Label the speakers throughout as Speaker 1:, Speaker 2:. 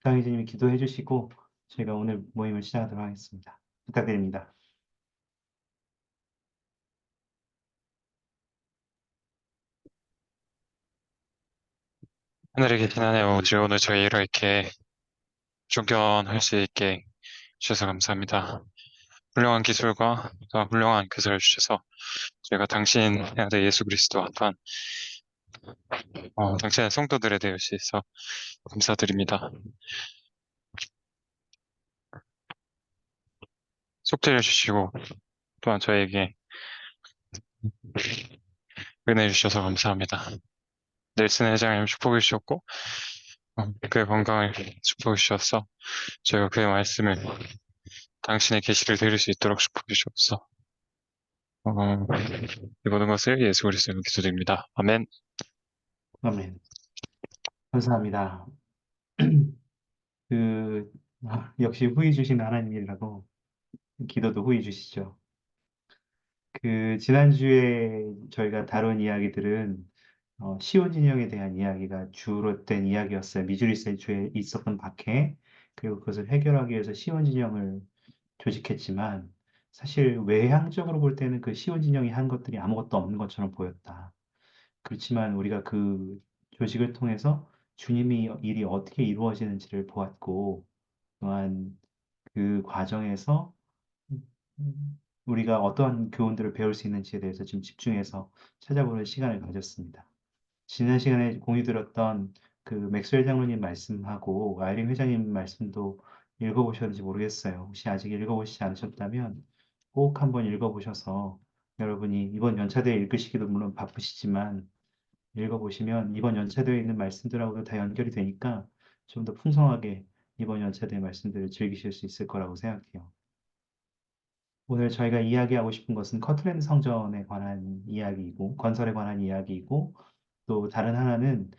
Speaker 1: 강희진님이 기도해 주시고 저희가 오늘 모임을 시작하도록 하겠습니다. 부탁드립니다.
Speaker 2: 하늘에 계신 하나님 아버지, 오늘 저희를 이렇게 존경할 수 있게 주셔서 감사합니다. 훌륭한 기술과 또 훌륭한 교사를 주셔서 저희가 당신 아들 예수 그리스도와 또한 당신의 성도들에 대해서 감사드립니다. 속죄해 주시고 또한 저에게 은혜 주셔서 감사합니다. 넬슨 회장님 축복해 주셨고 그의 건강을 축복해 주셔서 저희가 그의 말씀을 당신의 계시를 들을 수 있도록 축복해 주옵소서. 이 모든 것을 예수 그리스도로 기도드립니다. 아멘.
Speaker 1: 아멘. 감사합니다. 역시 후히 주신 하나님이라고 기도도 후히 주시죠. 지난주에 저희가 다룬 이야기들은 시온 진영에 대한 이야기가 주로 된 이야기였어요. 미주리세주에 있었던 박해, 그리고 그것을 해결하기 위해서 시온 진영을 조직했지만, 사실 외향적으로 볼 때는 그 시온 진영이 한 것들이 아무것도 없는 것처럼 보였다. 그렇지만 우리가 그 조직을 통해서 주님이 일이 어떻게 이루어지는지를 보았고, 또한 그 과정에서 우리가 어떠한 교훈들을 배울 수 있는지에 대해서 좀 집중해서 찾아보는 시간을 가졌습니다. 지난 시간에 공유 드렸던 그 맥스웰 장로님 말씀하고 아이린 회장님 말씀도 읽어보셨는지 모르겠어요. 혹시 아직 읽어보시지 않으셨다면 꼭 한번 읽어보셔서 여러분이 이번 연차대에 읽으시기도 물론 바쁘시지만 읽어보시면 이번 연차대에 있는 말씀들하고도 다 연결이 되니까 좀 더 풍성하게 이번 연차대 말씀들을 즐기실 수 있을 거라고 생각해요. 오늘 저희가 이야기하고 싶은 것은 커트랜드 성전에 관한 이야기이고, 건설에 관한 이야기이고, 또 다른 하나는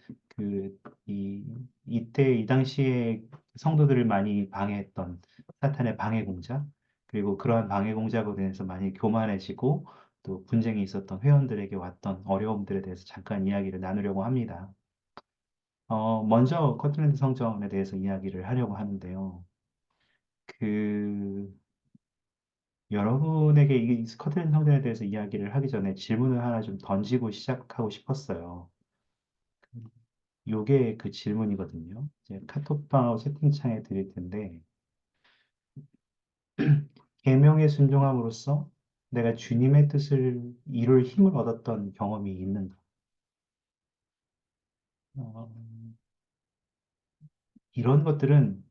Speaker 1: 이때, 이 당시에 성도들을 많이 방해했던 사탄의 방해 공작, 그리고 그러한 방해 공작으로 인해서 많이 교만해지고, 또 분쟁이 있었던 회원들에게 왔던 어려움들에 대해서 잠깐 이야기를 나누려고 합니다. 먼저 커트랜드 성전에 대해서 이야기를 하려고 하는데요. 그, 여러분에게 이 스커틀랜드 성전에 대해서 이야기를 하기 전에 질문을 하나 좀 던지고 시작하고 싶었어요. 요게 그 질문이거든요. 이제 카톡방하고 채팅창에 드릴 텐데, 계명에 순종함으로써 내가 주님의 뜻을 이룰 힘을 얻었던 경험이 있는가? 어, 이런 것들은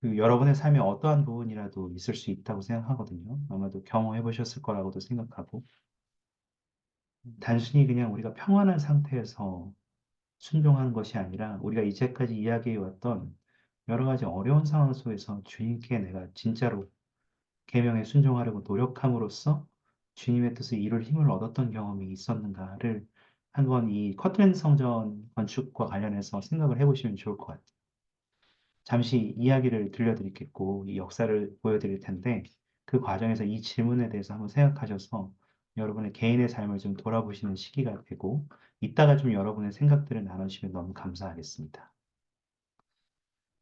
Speaker 1: 여러분의 삶에 어떠한 부분이라도 있을 수 있다고 생각하거든요. 아마도 경험해 보셨을 거라고도 생각하고, 단순히 그냥 우리가 평안한 상태에서 순종하는 것이 아니라 우리가 이제까지 이야기해 왔던 여러 가지 어려운 상황 속에서 주님께 내가 진짜로 계명에 순종하려고 노력함으로써 주님의 뜻을 이룰 힘을 얻었던 경험이 있었는가를 한번 이 커트랜드 성전 건축과 관련해서 생각을 해보시면 좋을 것 같아요. 잠시 이야기를 들려드리겠고 이 역사를 보여드릴 텐데 그 과정에서 이 질문에 대해서 한번 생각하셔서 여러분의 개인의 삶을 좀 돌아보시는 시기가 되고 이따가 좀 여러분의 생각들을 나누시면 너무 감사하겠습니다.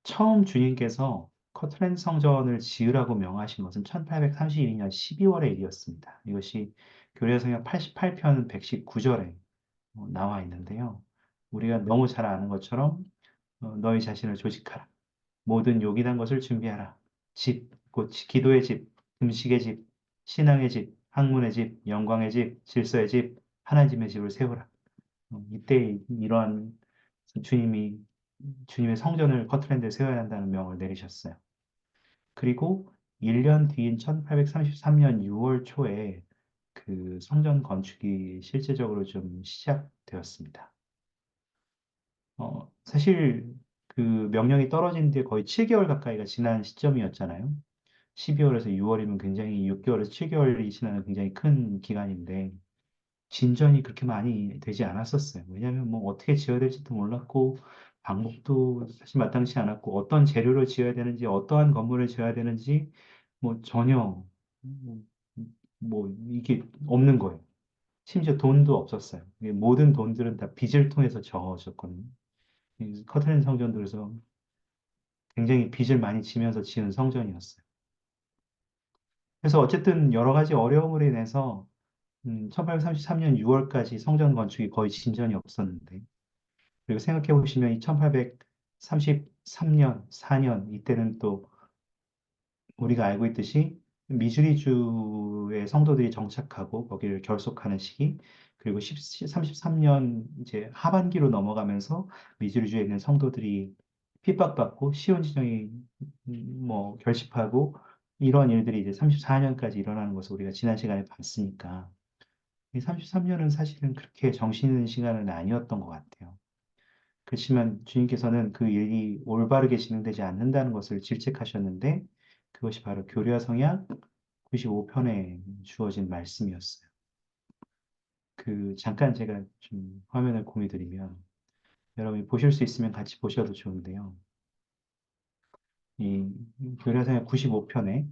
Speaker 1: 처음 주님께서 커트랜드 성전을 지으라고 명하신 것은 1832년 12월의 일이었습니다. 이것이 교례성경 88편 119절에 나와 있는데요. 우리가 너무 잘 아는 것처럼 너희 자신을 조직하라. 모든 요긴한 것을 준비하라. 집, 곧 기도의 집, 금식의 집, 신앙의 집, 학문의 집, 영광의 집, 질서의 집, 하나님의 집을 세우라. 이때 이러한 주님이 주님의 성전을 커트랜드에 세워야 한다는 명을 내리셨어요. 그리고 1년 뒤인 1833년 6월 초에 그 성전 건축이 실제적으로 좀 시작되었습니다. 사실 그 명령이 떨어진 뒤에 거의 7개월 가까이가 지난 시점이었잖아요. 12월에서 6월이면 굉장히 6개월에서 7개월이 지나는 굉장히 큰 기간인데 진전이 그렇게 많이 되지 않았었어요. 왜냐하면 뭐 어떻게 지어야 될지도 몰랐고 방법도 사실 마땅치 않았고 어떤 재료를 지어야 되는지 어떠한 건물을 지어야 되는지 뭐 전혀 뭐, 뭐 이게 없는 거예요. 심지어 돈도 없었어요. 이게 모든 돈들은 다 빚을 통해서 저어졌거든요. 이 커트랜드 성전도 그래서 굉장히 빚을 많이 지면서 지은 성전이었어요. 그래서 어쨌든 여러 가지 어려움으로 인해서 1833년 6월까지 성전 건축이 거의 진전이 없었는데, 그리고 생각해 보시면 이 1833년, 4년 이때는 또 우리가 알고 있듯이 미주리주의 성도들이 정착하고 거기를 결속하는 시기, 그리고 33년 이제 하반기로 넘어가면서 미주리주에 있는 성도들이 핍박받고 시온 진영이 뭐 결집하고 이런 일들이 이제 34년까지 일어나는 것을 우리가 지난 시간에 봤으니까 이 33년은 사실은 그렇게 정신 있는 시간은 아니었던 것 같아요. 그렇지만 주님께서는 그 일이 올바르게 진행되지 않는다는 것을 질책하셨는데 그것이 바로 교리와 성약 95편에 주어진 말씀이었어요. 그 잠깐 제가 좀 화면을 공유드리면 여러분이 보실 수 있으면 같이 보셔도 좋은데요. 이 교리와 성약 95편에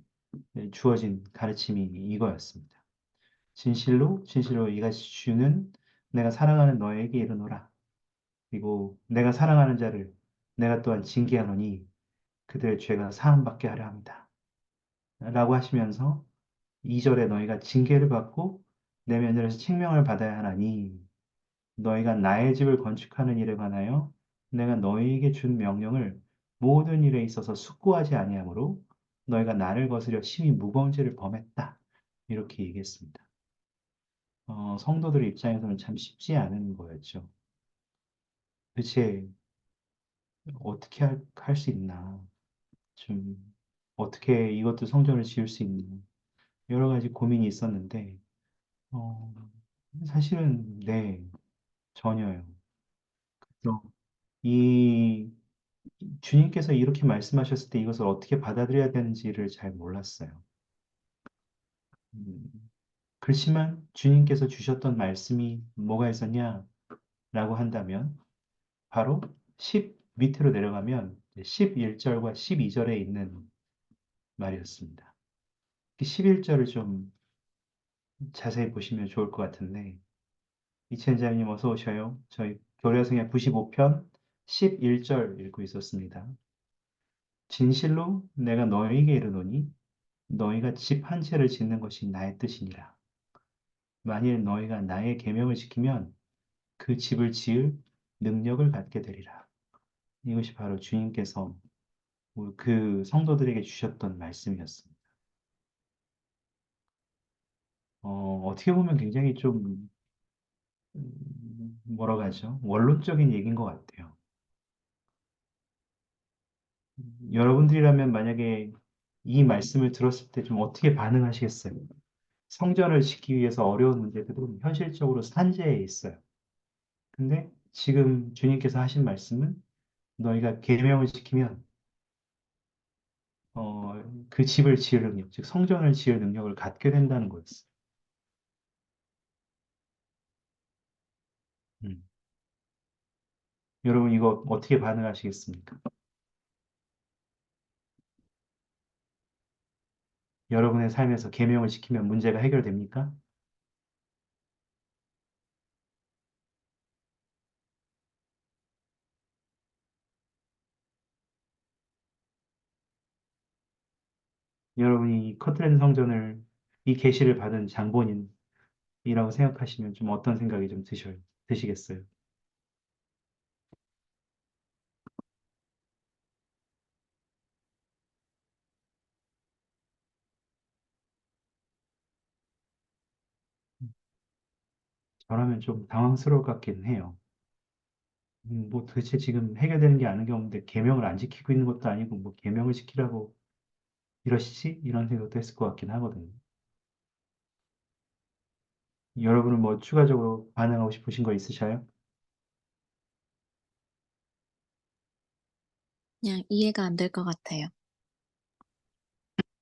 Speaker 1: 주어진 가르침이 이거였습니다. 진실로 진실로 이같이 주는 내가 사랑하는 너에게 이르노라. 그리고 내가 사랑하는 자를 내가 또한 징계하노니 그들의 죄가 사함받게 하려 합니다. 라고 하시면서 2절에 너희가 징계를 받고 내 면전에서 책명을 받아야 하나니 너희가 나의 집을 건축하는 일에 관하여 내가 너희에게 준 명령을 모든 일에 있어서 숙고하지 아니하므로 너희가 나를 거스려 심히 무거운 죄를 범했다. 이렇게 얘기했습니다. 성도들의 입장에서는 참 쉽지 않은 거였죠. 도대체 어떻게 할 수 있나? 좀 어떻게 이것도 성전을 지을 수 있나? 여러 가지 고민이 있었는데 어, 사실은 네, 전혀요. 그래서 이 주님께서 이렇게 말씀하셨을 때 이것을 어떻게 받아들여야 되는지를 잘 몰랐어요. 음, 그렇지만 주님께서 주셨던 말씀이 뭐가 있었냐라고 한다면 바로 10 밑으로 내려가면 11절과 12절에 있는 말이었습니다. 11절을 좀 자세히 보시면 좋을 것 같은데 이천자님 어서 오셔요. 저희 교려성의 95편 11절 읽고 있었습니다. 진실로 내가 너희에게 이르노니 너희가 집 한 채를 짓는 것이 나의 뜻이니라. 만일 너희가 나의 계명을 지키면 그 집을 지을 능력을 갖게 되리라. 이것이 바로 주님께서 그 성도들에게 주셨던 말씀이었습니다. 어떻게 보면 굉장히 좀 뭐라고 하죠? 원론적인 얘기인 것 같아요. 여러분들이라면 만약에 이 말씀을 들었을 때 좀 어떻게 반응하시겠어요? 성전을 짓기 위해서 어려운 문제들은 현실적으로 산재해 있어요. 근데 지금 주님께서 하신 말씀은 너희가 계명을 지키면 그 집을 지을 능력, 즉 성전을 지을 능력을 갖게 된다는 거였어요. 음. 여러분 이거 어떻게 반응하시겠습니까? 여러분의 삶에서 계명을 지키면 문제가 해결됩니까? 여러분이 이 커트랜드 성전을 이 계시를 받은 장본인이라고 생각하시면 좀 어떤 생각이 좀 드시겠어요? 저라면 좀 당황스러울 것 같긴 해요. 뭐 도대체 지금 해결되는 게 아닌 경우인데 계명을 안 지키고 있는 것도 아니고 뭐 계명을 지키라고 이러시지? 이런 생각도 했을 것 같긴 하거든요. 여러분은 뭐 추가적으로 반응하고 싶으신 거 있으셔요?
Speaker 3: 그냥 이해가 안 될 것 같아요.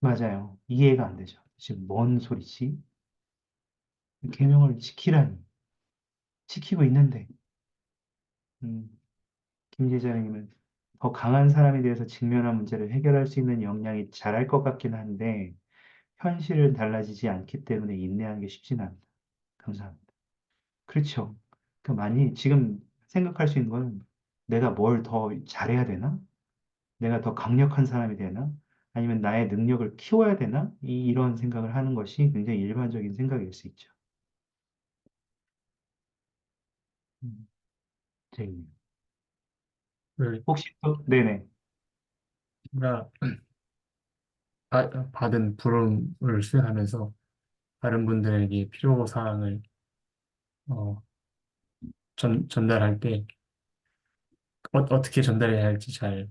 Speaker 1: 맞아요. 이해가 안 되죠. 지금 뭔 소리지? 계명을 지키라니. 지키고 있는데. 음, 김 제자님은 더 강한 사람에 대해서 직면한 문제를 해결할 수 있는 역량이 잘할 것 같긴 한데 현실은 달라지지 않기 때문에 인내하는 게 쉽지는 않다. 감사합니다. 그렇죠. 그 많이 지금 생각할 수 있는 건 내가 뭘 더 잘해야 되나? 내가 더 강력한 사람이 되나? 아니면 나의 능력을 키워야 되나? 이런 생각을 하는 것이 굉장히 일반적인 생각일 수 있죠. 음, 재밌네요.
Speaker 4: 그
Speaker 1: 혹시 또, 네네.
Speaker 4: 제가 받은 부름을 수행하면서 다른 분들에게 필요 사항을 어, 전달할 때 어떻게 전달해야 할지 잘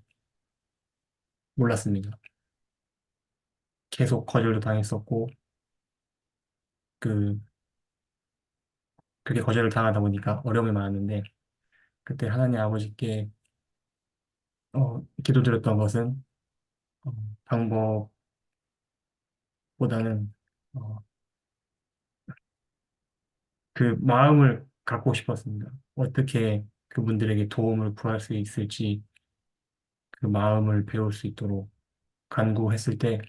Speaker 4: 몰랐습니다. 계속 거절도 당했었고 그 그게 거절을 당하다 보니까 어려움이 많았는데 그때 하나님 아버지께 기도드렸던 것은 어, 방법보다는 어, 그 마음을 갖고 싶었습니다. 어떻게 그분들에게 도움을 구할 수 있을지 그 마음을 배울 수 있도록 간구했을 때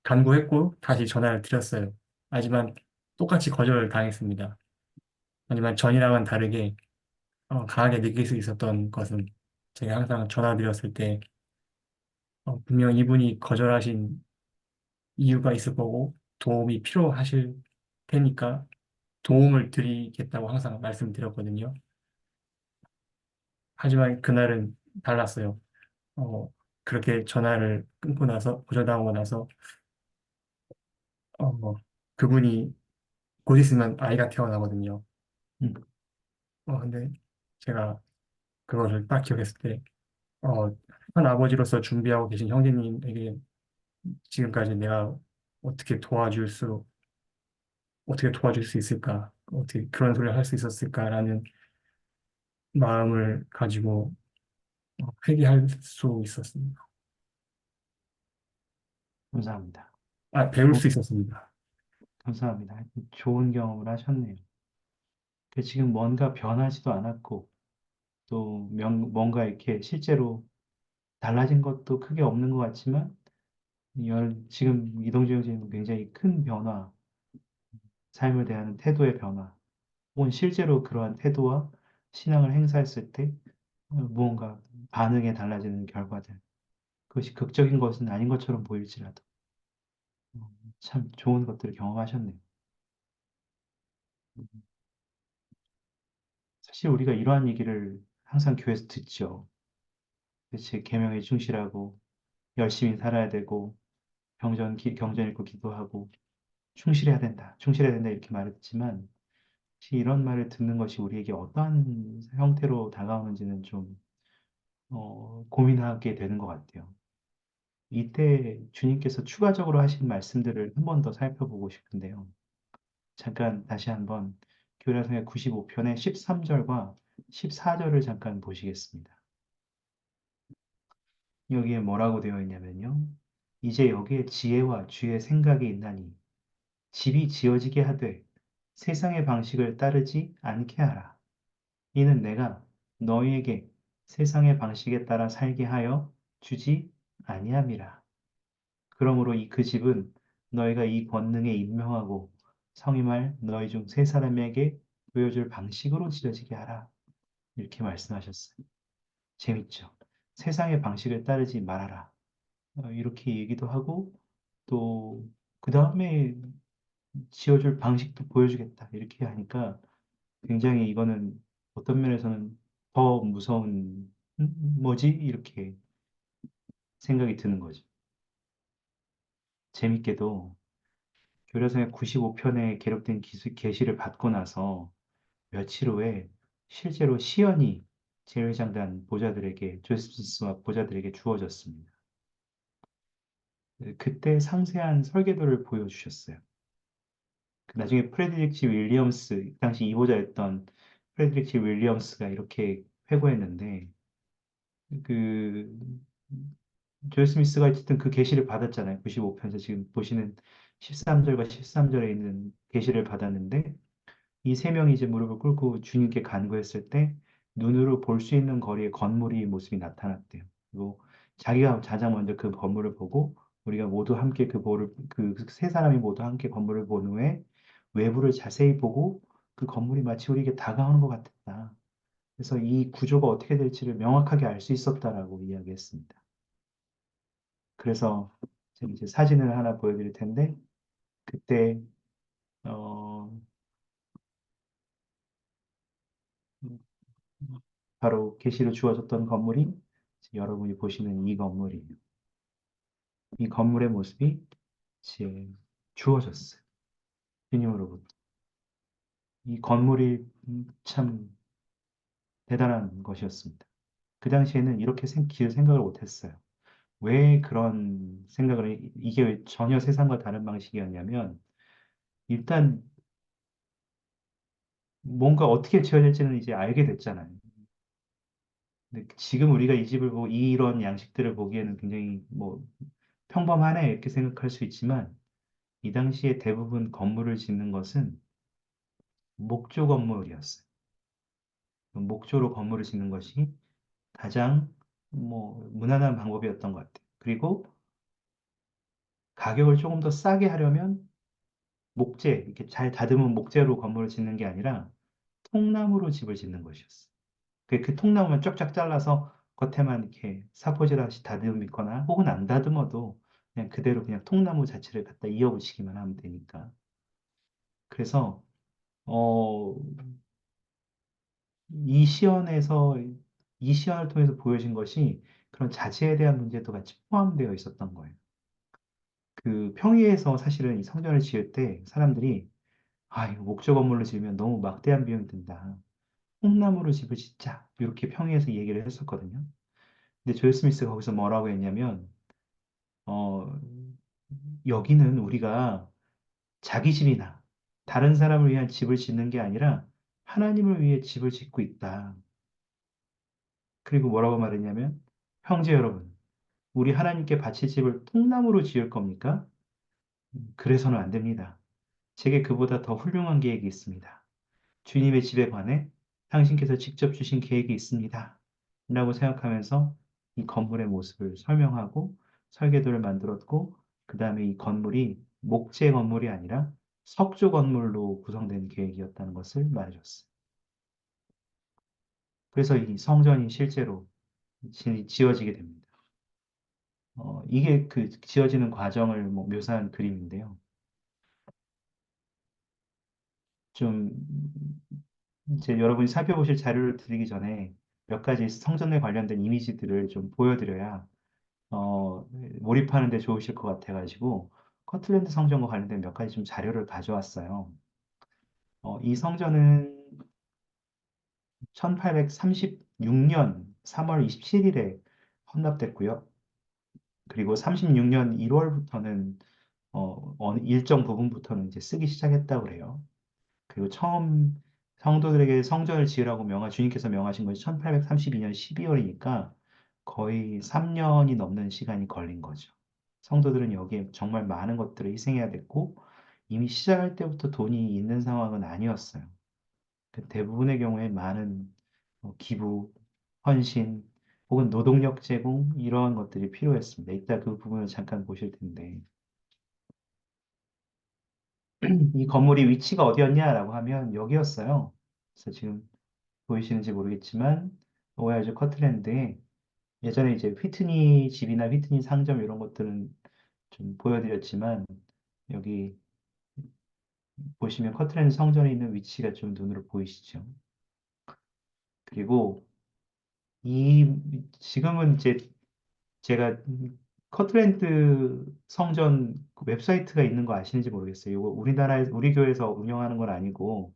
Speaker 4: 간구했고 다시 전화를 드렸어요. 하지만 똑같이 거절을 당했습니다. 하지만 전이랑은 다르게 강하게 느낄 수 있었던 것은 제가 항상 전화 드렸을 때 분명 이분이 거절하신 이유가 있을 거고 도움이 필요하실 테니까 도움을 드리겠다고 항상 말씀드렸거든요. 하지만 그날은 달랐어요. 어, 그렇게 전화를 끊고 나서 거절당하고 나서 뭐 그분이 곧 있으면 아이가 태어나거든요.
Speaker 1: 음,
Speaker 4: 근데 제가 그거를 딱 기억했을 때 한 아버지로서 준비하고 계신 형제님에게 지금까지 내가 어떻게 어떻게 도와줄 수 있을까? 어떻게 그런 소리를 할 수 있었을까라는 마음을 가지고 회개할 수 있었습니다.
Speaker 1: 감사합니다.
Speaker 4: 배울 수 있었습니다.
Speaker 1: 감사합니다. 좋은 경험을 하셨네요. 지금 뭔가 변하지도 않았고, 또 뭔가 이렇게 실제로 달라진 것도 크게 없는 것 같지만, 지금 이동주 형제는 굉장히 큰 변화, 삶을 대하는 태도의 변화, 혹은 실제로 그러한 태도와 신앙을 행사했을 때 무언가 반응에 달라지는 결과들, 그것이 극적인 것은 아닌 것처럼 보일지라도, 참 좋은 것들을 경험하셨네요. 사실 우리가 이러한 얘기를 항상 교회에서 듣죠. 그치, 계명에 충실하고 열심히 살아야 되고 경전 읽고 기도하고 충실해야 된다, 충실해야 된다 이렇게 말했지만 혹시 이런 말을 듣는 것이 우리에게 어떠한 형태로 다가오는지는 좀 고민하게 되는 것 같아요. 이때 주님께서 추가적으로 하신 말씀들을 한 번 더 살펴보고 싶은데요. 잠깐 다시 한번 교회성의 95편의 13절과 14절을 잠깐 보시겠습니다. 여기에 뭐라고 되어 있냐면요. 이제 여기에 지혜와 주의 생각이 있나니 집이 지어지게 하되 세상의 방식을 따르지 않게 하라. 이는 내가 너희에게 세상의 방식에 따라 살게 하여 주지 아니함이라. 그러므로 그 집은 너희가 이 권능에 임명하고 성임할 너희 중 세 사람에게 보여줄 방식으로 지어지게 하라. 이렇게 말씀하셨어요. 재밌죠? 세상의 방식을 따르지 말아라. 이렇게 얘기도 하고 또 그 다음에 지어줄 방식도 보여주겠다. 이렇게 하니까 굉장히 이거는 어떤 면에서는 더 무서운 뭐지? 이렇게 생각이 드는 거죠. 재밌게도 교려서의 95편에 기록된 계시를 받고 나서 며칠 후에 실제로 시연이 재래장단 보좌들에게 조세프스와 보좌들에게 주어졌습니다. 그때 상세한 설계도를 보여주셨어요. 나중에 프레드리치 윌리엄스, 그 당시 이보자였던 프레드리치 윌리엄스가 이렇게 회고했는데, 그, 조엘 스미스가 어쨌든 그 계시를 받았잖아요. 95편에서 지금 보시는 13절과 13절에 있는 계시를 받았는데, 이 세 명이 이제 무릎을 꿇고 주님께 간구했을 때, 눈으로 볼 수 있는 거리에 건물이 모습이 나타났대요. 그리고 자기가 가장 먼저 그 건물을 보고, 우리가 모두 함께 그 세 사람이 모두 함께 건물을 본 후에, 외부를 자세히 보고 그 건물이 마치 우리에게 다가오는 것 같았다. 그래서 이 구조가 어떻게 될지를 명확하게 알 수 있었다라고 이야기했습니다. 그래서 제가 이제 사진을 하나 보여드릴 텐데, 그때 어, 바로 계시를 주어졌던 건물이 여러분이 보시는 이 건물이에요. 이 건물의 모습이 이제 주어졌어요. 주님으로부터. 이 건물이 참 대단한 것이었습니다. 그 당시에는 이렇게 생각을 못했어요. 왜 그런 생각을, 이게 왜 전혀 세상과 다른 방식이었냐면, 일단 뭔가 어떻게 지어질지는 이제 알게 됐잖아요. 근데 지금 우리가 이 집을 보고 이런 양식들을 보기에는 굉장히 뭐 평범하네 이렇게 생각할 수 있지만, 이 당시에 대부분 건물을 짓는 것은 목조 건물이었어요. 목조로 건물을 짓는 것이 가장 뭐 무난한 방법이었던 것 같아요. 그리고 가격을 조금 더 싸게 하려면 목재, 이렇게 잘 다듬은 목재로 건물을 짓는 게 아니라 통나무로 집을 짓는 것이었어요. 그 통나무만 쫙쫙 잘라서 겉에만 이렇게 사포질하시 다듬거나 혹은 안 다듬어도 그냥 그대로 그냥 통나무 자체를 갖다 이어붙이기만 하면 되니까. 그래서 어, 이 시연에서 이 시연을 통해서 보여진 것이 그런 자재에 대한 문제도 같이 포함되어 있었던 거예요. 그 평야에서 사실은 이 성전을 지을 때 사람들이 아, 이거 목조 건물로 지으면 너무 막대한 비용이 든다. 통나무로 집을 짓자. 이렇게 평야에서 얘기를 했었거든요. 근데 조엘 스미스가 거기서 뭐라고 했냐면, 어, 여기는 우리가 자기 집이나 다른 사람을 위한 집을 짓는 게 아니라 하나님을 위해 집을 짓고 있다. 그리고 뭐라고 말했냐면, 형제 여러분, 우리 하나님께 바칠 집을 통나무로 지을 겁니까? 그래서는 안 됩니다. 제게 그보다 더 훌륭한 계획이 있습니다. 주님의 집에 관해 당신께서 직접 주신 계획이 있습니다. 라고 생각하면서 이 건물의 모습을 설명하고 설계도를 만들었고, 그 다음에 이 건물이 목재 건물이 아니라 석조 건물로 구성된 계획이었다는 것을 말해줬어요. 그래서 이 성전이 실제로 지어지게 됩니다. 이게 그 지어지는 과정을 뭐 묘사한 그림인데요. 좀 이제 여러분이 살펴보실 자료를 드리기 전에 몇 가지 성전에 관련된 이미지들을 좀 보여드려야 몰입하는 데 좋으실 것 같아가지고 커틀랜드 성전과 관련된 몇 가지 좀 자료를 가져왔어요. 이 성전은 1836년 3월 27일에 헌납됐고요. 그리고 36년 1월부터는 어느 일정 부분부터는 이제 쓰기 시작했다고 그래요. 그리고 처음 성도들에게 성전을 지으라고 주님께서 명하신 것이 1832년 12월이니까 거의 3년이 넘는 시간이 걸린 거죠. 성도들은 여기에 정말 많은 것들을 희생해야 됐고, 이미 시작할 때부터 돈이 있는 상황은 아니었어요. 그 대부분의 경우에 많은 기부, 헌신, 혹은 노동력 제공, 이러한 것들이 필요했습니다. 이따 그 부분을 잠깐 보실 텐데, 이 건물이 위치가 어디였냐라고 하면 여기였어요. 그래서 지금 보이시는지 모르겠지만 오하이오 커틀랜드에 예전에 이제 휘트니 집이나 휘트니 상점 이런 것들은 좀 보여드렸지만 여기 보시면 커틀랜드 성전에 있는 위치가 좀 눈으로 보이시죠? 그리고 이 지금은 이제 제가 커틀랜드 성전 그 웹사이트가 있는 거 아시는지 모르겠어요. 이거 우리 교회에서 운영하는 건 아니고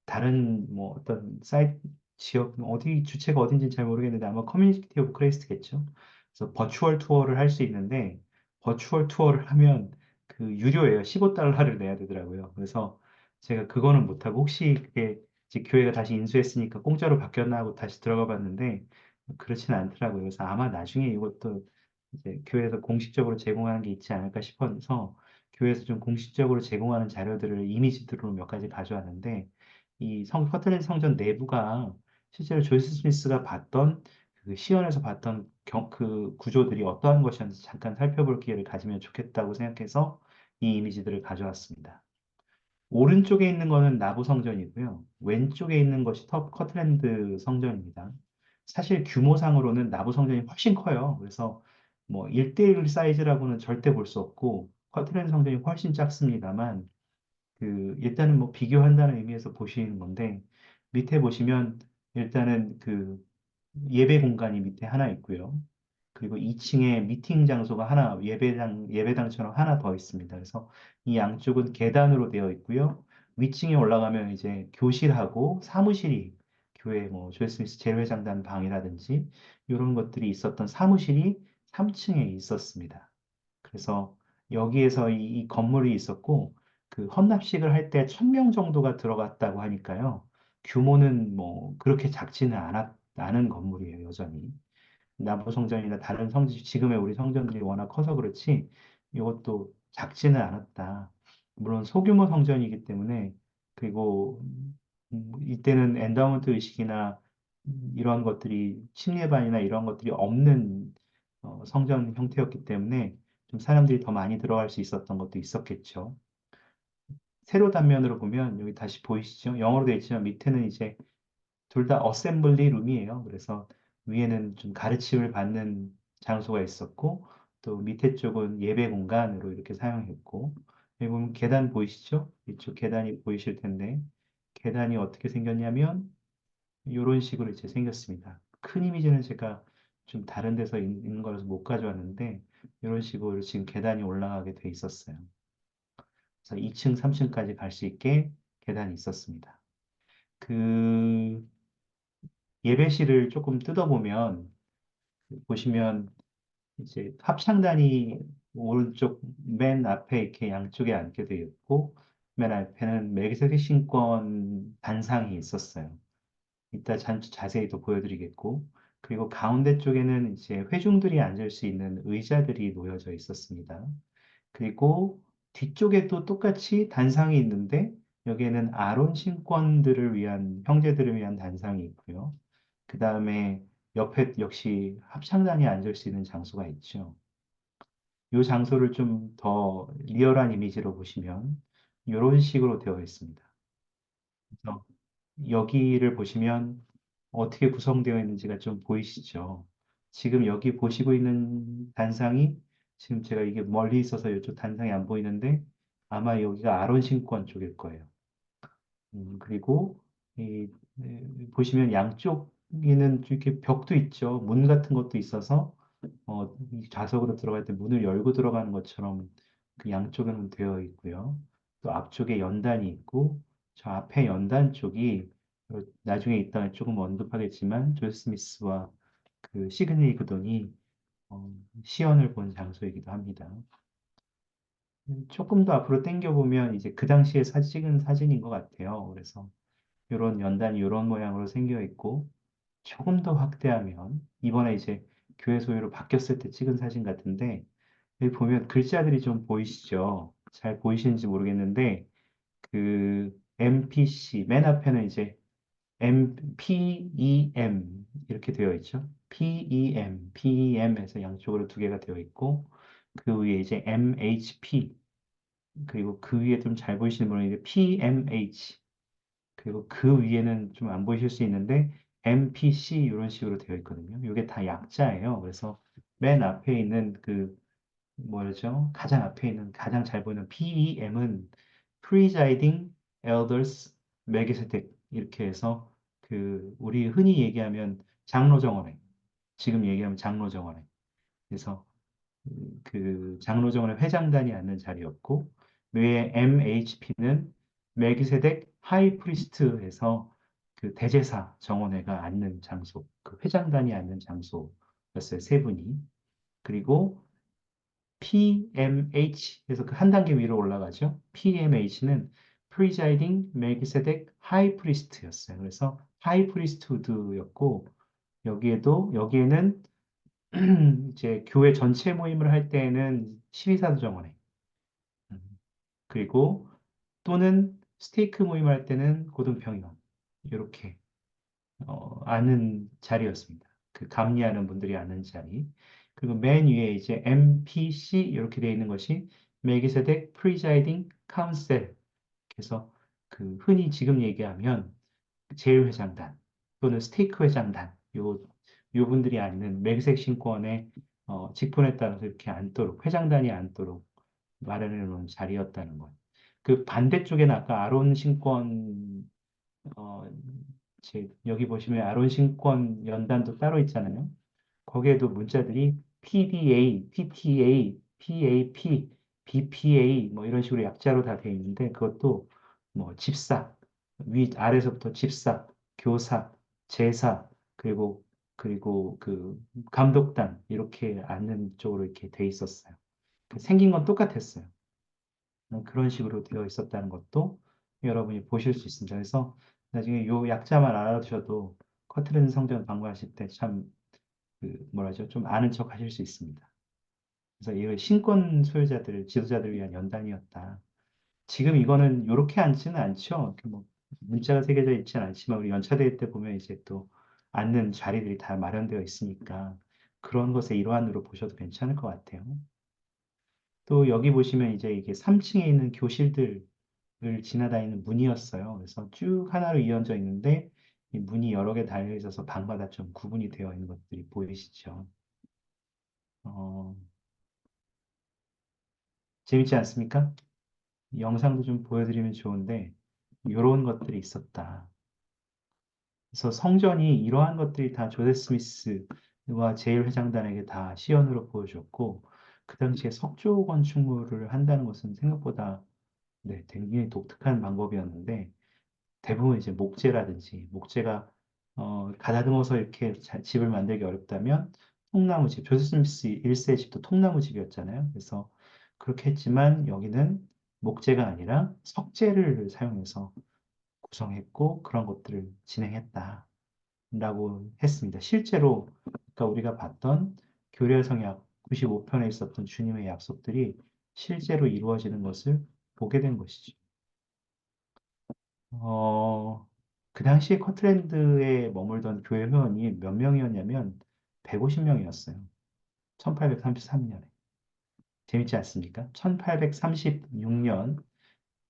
Speaker 1: 다른 뭐 어떤 사이트 지역 어디 주체가 어딘지는 잘 모르겠는데 아마 커뮤니티 오브 크라이스트겠죠. 그래서 버추얼 투어를 할 수 있는데 버추얼 투어를 하면 그 유료예요. 15달러를 내야 되더라고요. 그래서 제가 그거는 못하고 혹시 그게 이제 교회가 다시 인수했으니까 공짜로 바뀌었나 하고 다시 들어가 봤는데 그렇지는 않더라고요. 그래서 아마 나중에 이것도 이제 교회에서 공식적으로 제공하는 게 있지 않을까 싶어서 교회에서 좀 공식적으로 제공하는 자료들을 이미지들로 몇 가지 가져왔는데 커틀랜드 성전 내부가 실제로 조이스 스미스가 봤던 그 시연에서 봤던 그 구조들이 어떠한 것이었는지 잠깐 살펴볼 기회를 가지면 좋겠다고 생각해서 이 이미지들을 가져왔습니다. 오른쪽에 있는 거는 나부 성전이고요. 왼쪽에 있는 것이 커틀랜드 성전입니다. 사실 규모상으로는 나부 성전이 훨씬 커요. 그래서 뭐 1대1 사이즈라고는 절대 볼 수 없고 커틀랜드 성전이 훨씬 작습니다만 일단은 뭐 비교한다는 의미에서 보시는 건데 밑에 보시면 일단은 예배 공간이 밑에 하나 있고요. 그리고 2층에 미팅 장소가 하나, 예배당처럼 하나 더 있습니다. 그래서 이 양쪽은 계단으로 되어 있고요. 위층에 올라가면 이제 교실하고 사무실이 교회 뭐 조엘 스미스 재래장단 방이라든지 이런 것들이 있었던 사무실이 3층에 있었습니다. 그래서 여기에서 이 건물이 있었고 헌납식을 할 때 1,000명 정도가 들어갔다고 하니까요. 규모는 뭐 그렇게 작지는 않은 건물이에요, 여전히. 남부성전이나 다른 지금의 우리 성전들이 워낙 커서 그렇지, 이것도 작지는 않았다. 물론 소규모 성전이기 때문에, 그리고, 이때는 엔다우먼트 의식이나 이런 것들이, 침례반이나 이런 것들이 없는 성전 형태였기 때문에, 좀 사람들이 더 많이 들어갈 수 있었던 것도 있었겠죠. 세로 단면으로 보면, 여기 다시 보이시죠? 영어로 되어 있지만 밑에는 이제 둘 다 어셈블리 룸이에요. 그래서 위에는 좀 가르침을 받는 장소가 있었고, 또 밑에 쪽은 예배 공간으로 이렇게 사용했고, 여기 보면 계단 보이시죠? 이쪽 계단이 보이실 텐데, 계단이 어떻게 생겼냐면, 이런 식으로 이제 생겼습니다. 큰 이미지는 제가 좀 다른 데서 있는 거라서 못 가져왔는데, 이런 식으로 지금 계단이 올라가게 돼 있었어요. 그래서 2층, 3층까지 갈 수 있게 계단이 있었습니다. 그 예배실을 조금 뜯어보면 보시면 이제 합창단이 오른쪽 맨 앞에 이렇게 양쪽에 앉게 되어 있고 맨 앞에는 멜기세덱 신권 단상이 있었어요. 이따 자세히 또 보여드리겠고 그리고 가운데 쪽에는 이제 회중들이 앉을 수 있는 의자들이 놓여져 있었습니다. 그리고 뒤쪽에도 똑같이 단상이 있는데 여기에는 아론 신권들을 위한 형제들을 위한 단상이 있고요. 그 다음에 옆에 역시 합창단이 앉을 수 있는 장소가 있죠. 이 장소를 좀 더 리얼한 이미지로 보시면 이런 식으로 되어 있습니다. 그래서 여기를 보시면 어떻게 구성되어 있는지가 좀 보이시죠? 지금 여기 보시고 있는 단상이 지금 제가 이게 멀리 있어서 이쪽 단상이 안 보이는데 아마 여기가 아론 신권 쪽일 거예요. 그리고 보시면 양쪽에는 이렇게 벽도 있죠. 문 같은 것도 있어서 이 좌석으로 들어갈 때 문을 열고 들어가는 것처럼 그 양쪽에는 되어 있고요. 또 앞쪽에 연단이 있고 저 앞에 연단 쪽이 나중에 이따 조금 언급하겠지만 조스 스미스와 시그니 그돈이 시연을 본 장소이기도 합니다. 조금 더 앞으로 당겨보면 이제 그 당시에 찍은 사진인 것 같아요. 그래서 이런 연단이 이런 모양으로 생겨 있고 조금 더 확대하면 이번에 이제 교회 소유로 바뀌었을 때 찍은 사진 같은데 여기 보면 글자들이 좀 보이시죠? 잘 보이시는지 모르겠는데 MPC 맨 앞에는 이제 PEM 이렇게 되어 있죠. PEM에서 양쪽으로 두 개가 되어 있고 그 위에 이제 MHP 그리고 그 위에 좀 잘 보이시는 분은 PMH 그리고 그 위에는 좀 안 보이실 수 있는데 MPC 이런 식으로 되어 있거든요. 이게 다 약자예요. 그래서 맨 앞에 있는 뭐죠? 가장 앞에 있는 가장 잘 보이는 PEM은 Presiding Elders Melchizedek 이렇게 해서 우리 흔히 얘기하면 장로정원회 지금 얘기하면 장로정원회 그래서 장로정원회 회장단이 앉는 자리였고 외에 MHP는 멜기세덱 하이프리스트에서 대제사 정원회가 앉는 장소, 회장단이 앉는 장소였어요. 세 분이. 그리고 PMH에서 한 단계 위로 올라가죠. PMH는 Presiding Melchizedek High Priest였어요. 그래서 High Priesthood였고 여기에는 이제 교회 전체 모임을 할 때에는 12사도 정원회 그리고 또는 스테이크 모임을 할 때는 고등평의원 이렇게 아는 자리였습니다. 감리하는 분들이 아는 자리. 그리고 맨 위에 이제 MPC 이렇게 되어 있는 것이 멜기세덱 프리자이딩 카운셀 그래서 그 흔히 지금 얘기하면 제일회장단 또는 스테이크 회장단 요 분들이 앉는 맥색 신권의 직분에 따라서 이렇게 앉도록 회장단이 앉도록 마련해 놓은 자리였다는 것. 그 반대쪽에는 아까 아론 신권 어, 여기 보시면 아론 신권 연단도 따로 있잖아요. 거기에도 문자들이 PDA, PTA, PAP, BPA 뭐 이런 식으로 약자로 다 되어 있는데 그것도 뭐 집사, 아래서부터 집사, 교사, 제사, 그리고 그 감독단 이렇게 앉는 쪽으로 이렇게 돼 있었어요. 생긴 건 똑같았어요. 그런 식으로 되어 있었다는 것도 여러분이 보실 수 있습니다. 그래서 나중에 요 약자만 알아두셔도 커트랜드 성전 방문하실 때 참 뭐라죠? 좀 아는 척 하실 수 있습니다. 그래서 이거 신권 소유자들, 지도자들을 위한 연단이었다. 지금 이거는 이렇게 앉지는 않죠. 이렇게 뭐 문자가 새겨져 있지는 않지만 우리 연차대회 때 보면 이제 또 앉는 자리들이 다 마련되어 있으니까 그런 것의 일환으로 보셔도 괜찮을 것 같아요. 또 여기 보시면 이제 이게 3층에 있는 교실들을 지나다니는 문이었어요. 그래서 쭉 하나로 이어져 있는데 이 문이 여러 개 달려 있어서 방마다 좀 구분이 되어 있는 것들이 보이시죠? 어, 재밌지 않습니까? 이 영상도 좀 보여드리면 좋은데 이런 것들이 있었다. 그래서 성전이 이러한 것들이 다 조세 스미스와 제일 회장단에게 다 시연으로 보여줬고 그 당시에 석조 건축물을 한다는 것은 생각보다 네, 굉장히 독특한 방법이었는데 대부분 이제 목재가 가다듬어서 이렇게 집을 만들기 어렵다면 통나무 집, 조세 스미스 1세 집도 통나무 집이었잖아요. 그래서 그렇게 했지만 여기는 목재가 아니라 석재를 사용해서 구성했고 그런 것들을 진행했다라고 했습니다. 실제로 그러니까 우리가 봤던 교례성약 95편에 있었던 주님의 약속들이 실제로 이루어지는 것을 보게 된 것이죠. 어, 그 당시에 커트랜드에 머물던 교회 회원이 몇 명이었냐면 150명이었어요. 1833년에. 재밌지 않습니까? 1836년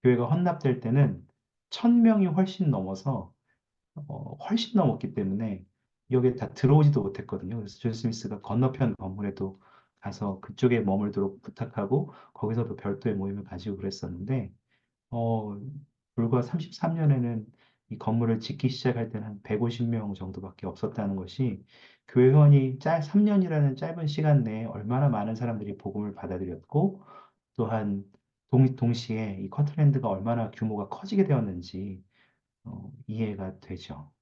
Speaker 1: 교회가 헌납될 때는 1000명이 훨씬 넘어서 훨씬 넘었기 때문에 여기에 다 들어오지도 못했거든요. 그래서 존 스미스가 건너편 건물에도 가서 그쪽에 머물도록 부탁하고 거기서도 별도의 모임을 가지고 그랬었는데 어, 불과 33년에는 이 건물을 짓기 시작할 때는 한 150명 정도밖에 없었다는 것이 교회 회원이 3년이라는 짧은 시간 내에 얼마나 많은 사람들이 복음을 받아들였고 또한 동시에 이 커트랜드가 얼마나 규모가 커지게 되었는지 이해가 되죠.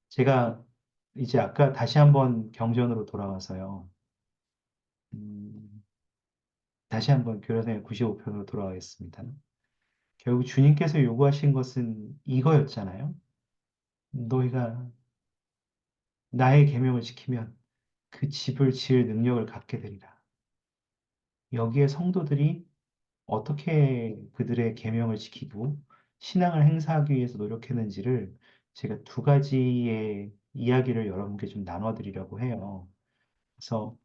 Speaker 1: 제가 이제 아까 다시 한번 경전으로 돌아와서요. 음, 다시 한번 교회생활 95편으로 돌아가겠습니다. 결국 주님께서 요구하신 것은 이거였잖아요. 너희가 나의 계명을 지키면 그 집을 지을 능력을 갖게 되리라. 여기에 성도들이 어떻게 그들의 계명을 지키고 신앙을 행사하기 위해서 노력했는지를 제가 두 가지의 이야기를 여러분께 좀 나눠드리려고 해요. 그래서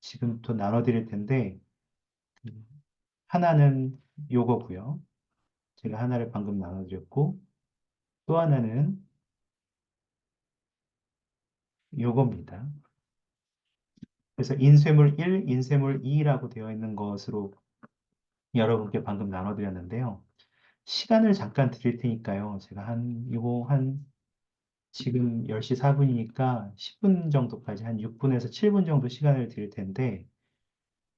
Speaker 1: 지금부터 나눠드릴 텐데 음, 하나는 요거고요. 제가 하나를 방금 나눠드렸고 또 하나는 요겁니다. 그래서 인쇄물 1, 인쇄물 2라고 되어 있는 것으로 여러분께 방금 나눠드렸는데요. 시간을 잠깐 드릴 테니까요. 제가 지금 10시 4분이니까 10분 정도까지 한 6분에서 7분 정도 시간을 드릴 텐데,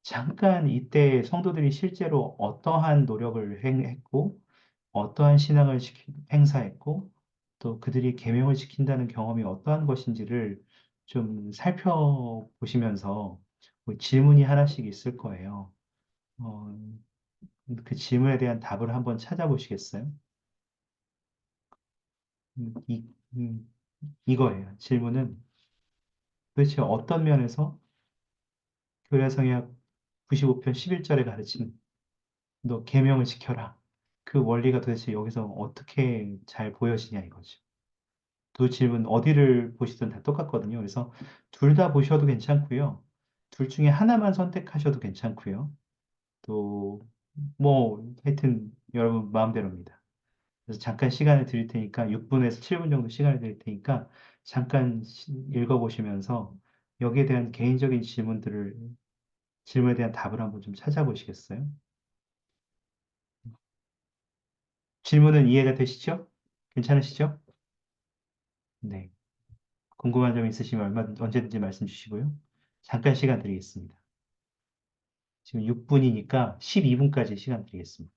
Speaker 1: 잠깐 이때 성도들이 실제로 어떠한 노력을 행했고, 어떠한 신앙을 행사했고, 또 그들이 계명을 지킨다는 경험이 어떠한 것인지를 좀 살펴보시면서 뭐 질문이 하나씩 있을 거예요. 어, 그 질문에 대한 답을 한번 찾아보시겠어요? 음, 이, 음, 이거예요. 질문은 도대체 어떤 면에서 교회성약 95편 11절에 가르친 너 계명을 지켜라. 그 원리가 도대체 여기서 어떻게 잘 보여지냐 이거죠. 두 질문 어디를 보시든 다 똑같거든요. 그래서 둘 다 보셔도 괜찮고요. 둘 중에 하나만 선택하셔도 괜찮고요. 또 뭐 하여튼 여러분 마음대로입니다. 그래서 잠깐 시간을 드릴 테니까 6분에서 7분 정도 시간을 드릴 테니까 잠깐 읽어보시면서 여기에 대한 개인적인 질문에 대한 답을 한번 좀 찾아보시겠어요? 질문은 이해가 되시죠? 괜찮으시죠? 네. 궁금한 점 있으시면 언제든지 말씀 주시고요. 잠깐 시간 드리겠습니다. 지금 6분이니까 12분까지 시간 드리겠습니다.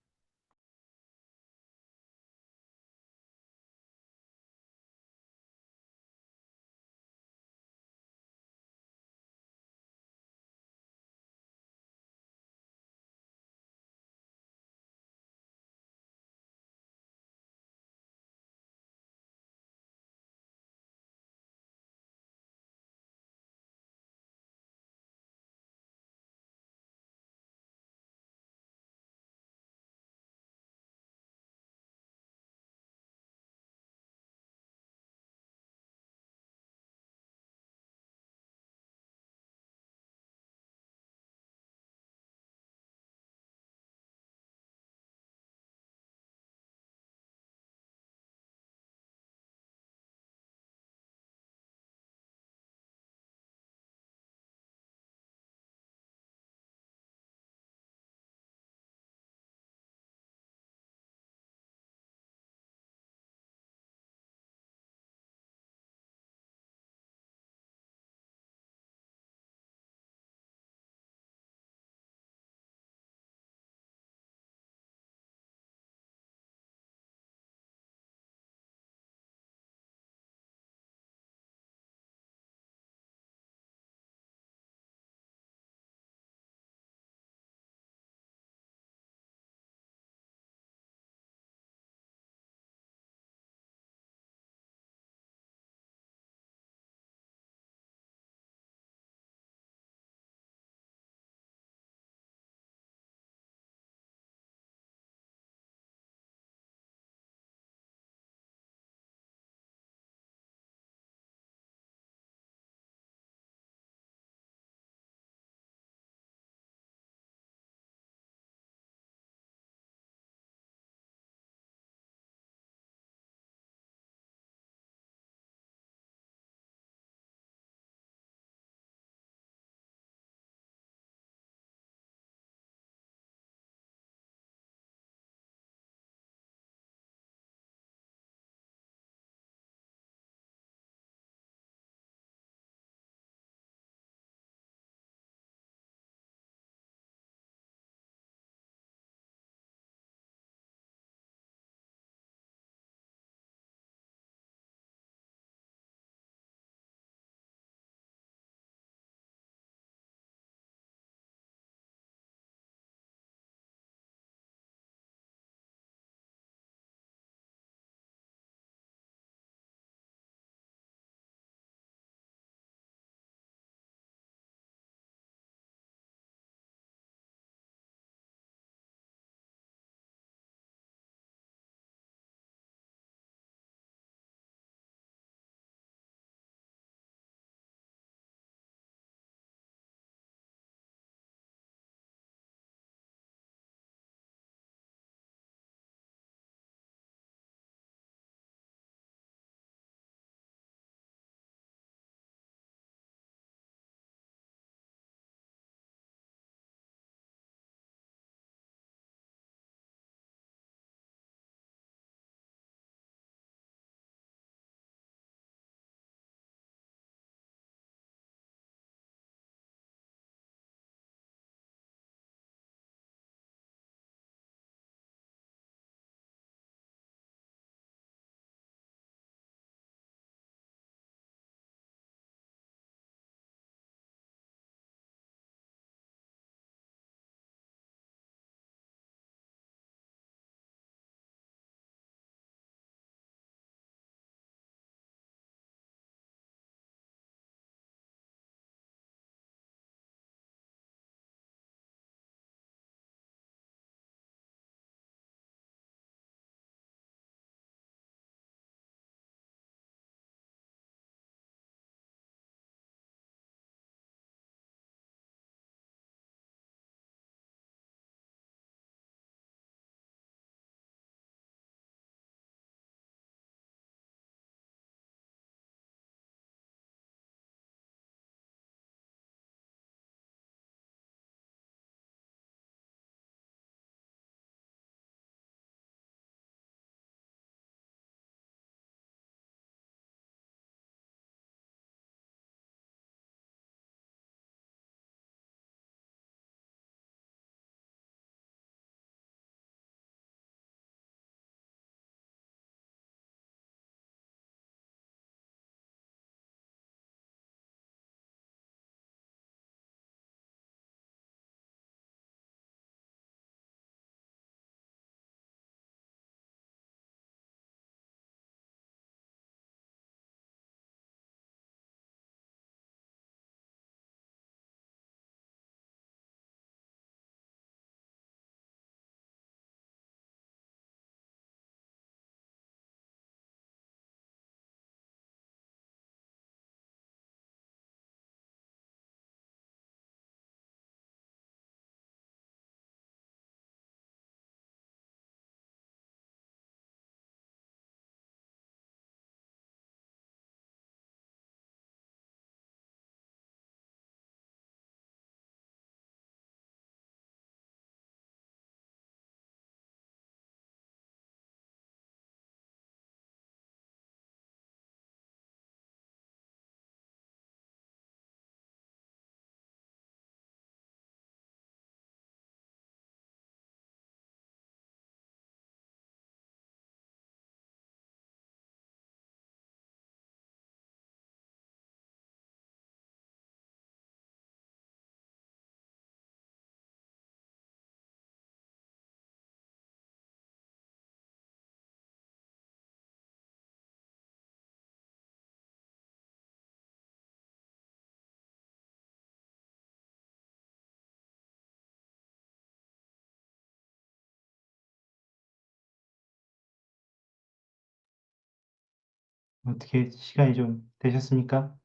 Speaker 1: 어떻게 시간이 좀 되셨습니까?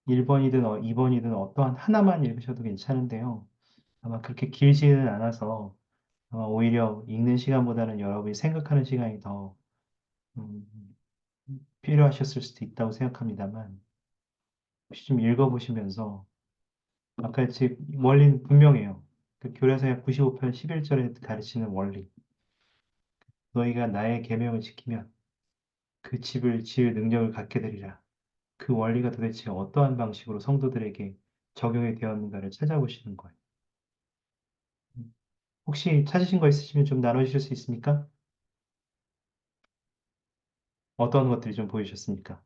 Speaker 1: 1번이든 2번이든 어떠한 하나만 읽으셔도 괜찮은데요. 아마 그렇게 길지는 않아서 아마 오히려 읽는 시간보다는 여러분이 생각하는 시간이 더 음, 필요하셨을 수도 있다고 생각합니다만 혹시 좀 읽어보시면서 아까 제 원리는 분명해요. 그 교례서의 95편 11절에 가르치는 원리. 너희가 나의 계명을 지키면 그 집을 지을 능력을 갖게 되리라. 그 원리가 도대체 어떠한 방식으로 성도들에게 적용이 되었는가를 찾아보시는 거예요. 혹시 찾으신 거 있으시면 좀 나눠주실 수 있습니까? 어떤 것들이 좀 보이셨습니까?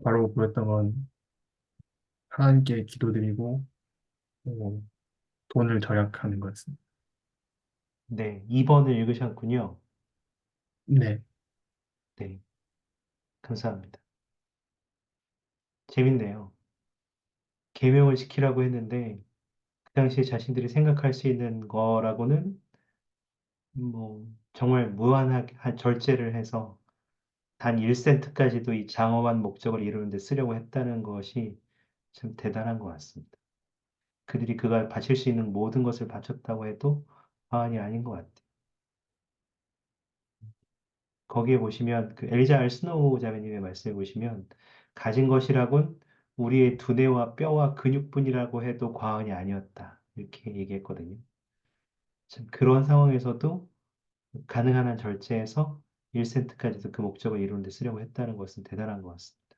Speaker 4: 바로 보였던 건 하나님께 기도드리고 돈을 절약하는 거였습니다.
Speaker 1: 네, 2번을 읽으셨군요.
Speaker 4: 네,
Speaker 1: 네, 감사합니다. 재밌네요. 계명을 지키라고 했는데 그 당시에 자신들이 생각할 수 있는 거라고는 뭐 정말 무한하게 절제를 해서 단 1센트까지도 이 장엄한 목적을 이루는 데 쓰려고 했다는 것이 참 대단한 것 같습니다. 그들이 그가 바칠 수 있는 모든 것을 바쳤다고 해도 과언이 아닌 것 같아요. 거기에 보시면 그 엘자 알 스노우 자매님의 말씀에 보시면 가진 것이라곤 우리의 두뇌와 뼈와 근육뿐이라고 해도 과언이 아니었다. 이렇게 얘기했거든요. 참 그런 상황에서도 가능한 한 절제해서 1센트까지도 그 목적을 이루는 데 쓰려고 했다는 것은 대단한 것 같습니다.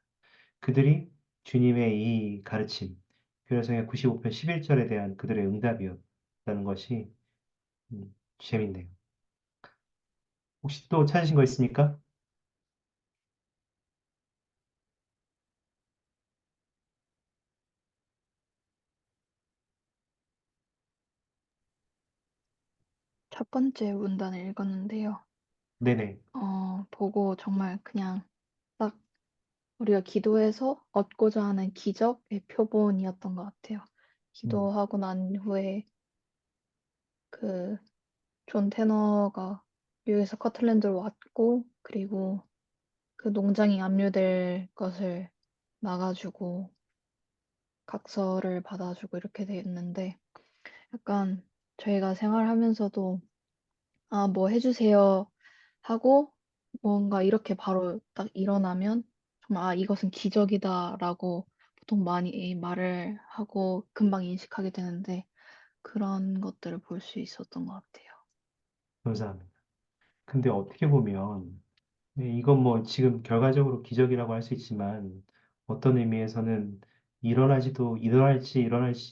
Speaker 1: 그들이 주님의 이 가르침, 교회성의 95편 11절에 대한 그들의 응답이었다는 것이 재밌네요. 혹시 또 찾으신 거 있습니까?
Speaker 5: 첫 번째 문단을 읽었는데요.
Speaker 1: 네네.
Speaker 5: 보고 정말 그냥 딱 우리가 기도해서 얻고자 하는 기적의 표본이었던 것 같아요.
Speaker 1: 음,
Speaker 5: 기도하고 난 후에 그 존 테너가 뉴욕에서 스코틀랜드로 왔고, 그리고 그 농장이 압류될 것을 막아주고 각서를 받아주고 이렇게 됐는데, 약간 저희가 생활하면서도 뭐 해주세요 하고 뭔가 이렇게 바로 딱 일어나면 정말 이것은 기적이다라고 보통 많이 말을 하고 금방 인식하게 되는데, 그런 것들을 볼 수 있었던 것 같아요.
Speaker 1: 감사합니다. 근데 어떻게 보면 네, 이건 뭐 지금 결과적으로 기적이라고 할 수 있지만 어떤 의미에서는 일어날지도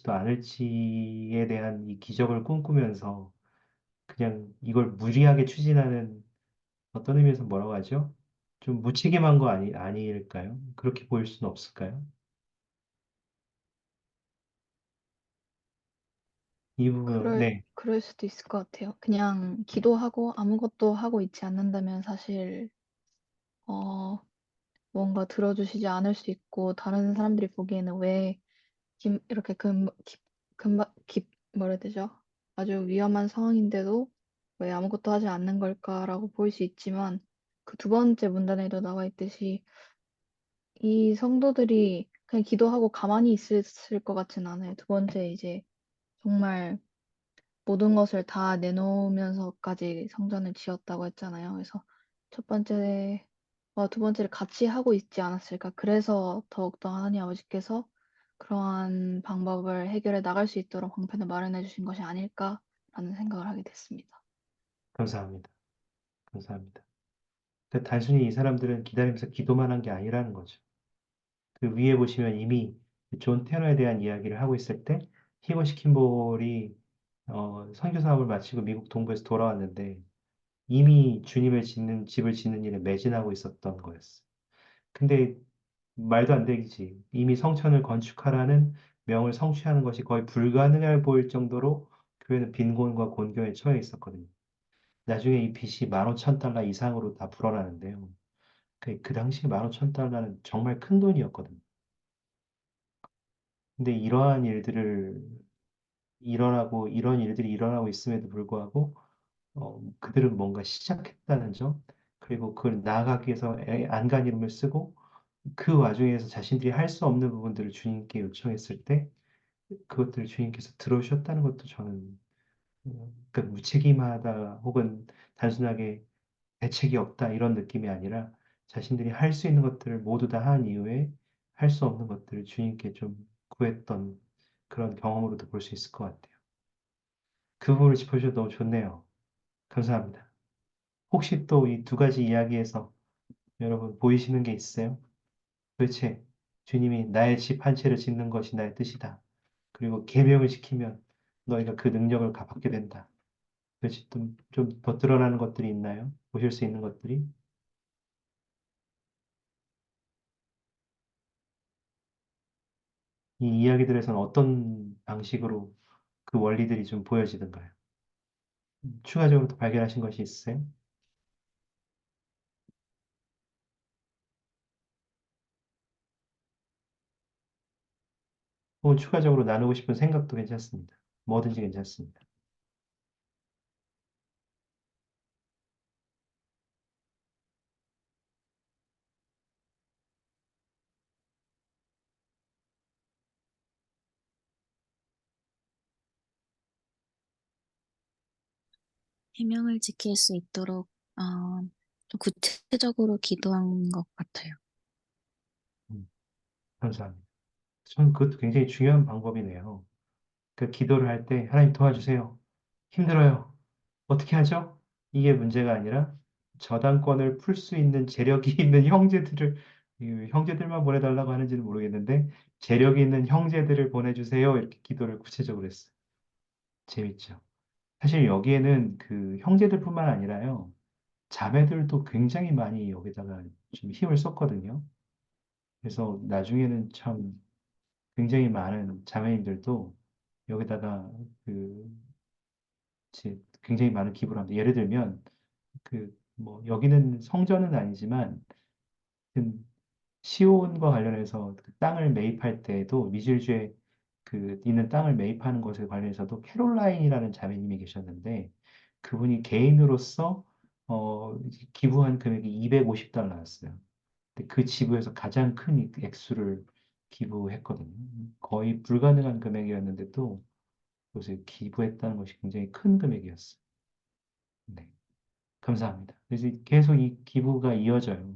Speaker 1: 않을지에 대한 이 기적을 꿈꾸면서 그냥 이걸 무리하게 추진하는 어떤 의미에서 뭐라고 하죠? 좀 무책임한 거 아닐까요? 그렇게 보일 수는 없을까요? 이 부분, 네,
Speaker 5: 그럴 수도 있을 것 같아요. 그냥 기도하고 아무것도 하고 있지 않는다면 사실 어 뭔가 들어주시지 않을 수 있고, 다른 사람들이 보기에는 왜 이렇게 뭐라 해야 되죠? 아주 위험한 상황인데도 '왜 아무것도 하지 않는 걸까?'라고 보일 수 있지만, 그 두 번째 문단에도 나와 있듯이 이 성도들이 그냥 기도하고 가만히 있었을 것 같진 않아요. 두 번째 이제 정말 모든 것을 다 내놓으면서까지 성전을 지었다고 했잖아요. 그래서 첫 번째와 두 번째를 같이 하고 있지 않았을까. 그래서 더욱더 하나님 아버지께서 그러한 방법을 해결해 나갈 수 있도록 방편을 마련해 주신 것이 아닐까라는 생각을 하게 됐습니다.
Speaker 1: 감사합니다. 감사합니다. 그러니까 단순히 이 사람들은 기다리면서 기도만 한 게 아니라는 거죠. 그 위에 보시면 이미 존 테너에 대한 이야기를 하고 있을 때 히거시 킴볼이 선교 사업을 마치고 미국 동부에서 돌아왔는데 이미 집을 짓는 일에 매진하고 있었던 거였어. 근데 말도 안 되지. 이미 성전을 건축하라는 명을 성취하는 것이 거의 불가능해 보일 정도로 교회는 빈곤과 곤경에 처해 있었거든요. 나중에 이 빚이 15,000달러 이상으로 다 불어나는데요. 그 당시 15,000달러는 정말 큰 돈이었거든요. 근데 이런 일들이 일어나고 있음에도 불구하고, 그들은 뭔가 시작했다는 점, 그리고 그걸 나아가기 위해서 안간 이름을 쓰고, 그 와중에서 자신들이 할 수 없는 부분들을 주님께 요청했을 때, 그것들을 주님께서 들어주셨다는 것도 저는, 그러니까 무책임하다, 혹은 단순하게 대책이 없다, 이런 느낌이 아니라, 자신들이 할 수 있는 것들을 모두 다 한 이후에, 할 수 없는 것들을 주님께 좀 구했던 그런 경험으로도 볼 수 있을 것 같아요. 그 부분을 짚어주셔서 너무 좋네요. 감사합니다. 혹시 또 이 두 가지 이야기에서 여러분 보이시는 게 있으세요? 도대체 주님이 나의 집 한 채를 짓는 것이 나의 뜻이다. 그리고 계명을 지키면 너희가 그 능력을 받게 된다. 도대체 좀 더 드러나는 것들이 있나요? 보실 수 있는 것들이? 이 이야기들에서는 어떤 방식으로 그 원리들이 좀 보여지던가요? 추가적으로 더 발견하신 것이 있으세요? 혹은 추가적으로 나누고 싶은 생각도 괜찮습니다. 뭐든지 괜찮습니다.
Speaker 3: 해명을 지킬 수 있도록 좀 구체적으로 기도한 것 같아요.
Speaker 1: 음, 감사합니다. 저는 그것도 굉장히 중요한 방법이네요. 그 기도를 할 때 하나님 도와주세요. 힘들어요. 어떻게 하죠? 이게 문제가 아니라 저당권을 풀 수 있는 재력이 있는 형제들을 이 형제들만 보내달라고 하는지는 모르겠는데 재력이 있는 형제들을 보내주세요. 이렇게 기도를 구체적으로 했어요. 재밌죠? 사실 여기에는 그 형제들뿐만 아니라요. 자매들도 굉장히 많이 여기다가 좀 힘을 썼거든요. 그래서 나중에는 참 굉장히 많은 자매님들도 여기다가 그 굉장히 많은 기부를 합니다. 예를 들면 뭐 여기는 성전은 아니지만 그 시온과 관련해서 그 땅을 매입할 때에도 미술주에 있는 땅을 매입하는 것에 관련해서도 캐롤라인이라는 자매님이 계셨는데 그분이 개인으로서 기부한 금액이 250달러였어요. 근데 그 지부에서 가장 큰 액수를 기부했거든요. 거의 불가능한 금액이었는데도 그것을 기부했다는 것이 굉장히 큰 금액이었어요. 네, 감사합니다. 그래서 계속 이 기부가 이어져요.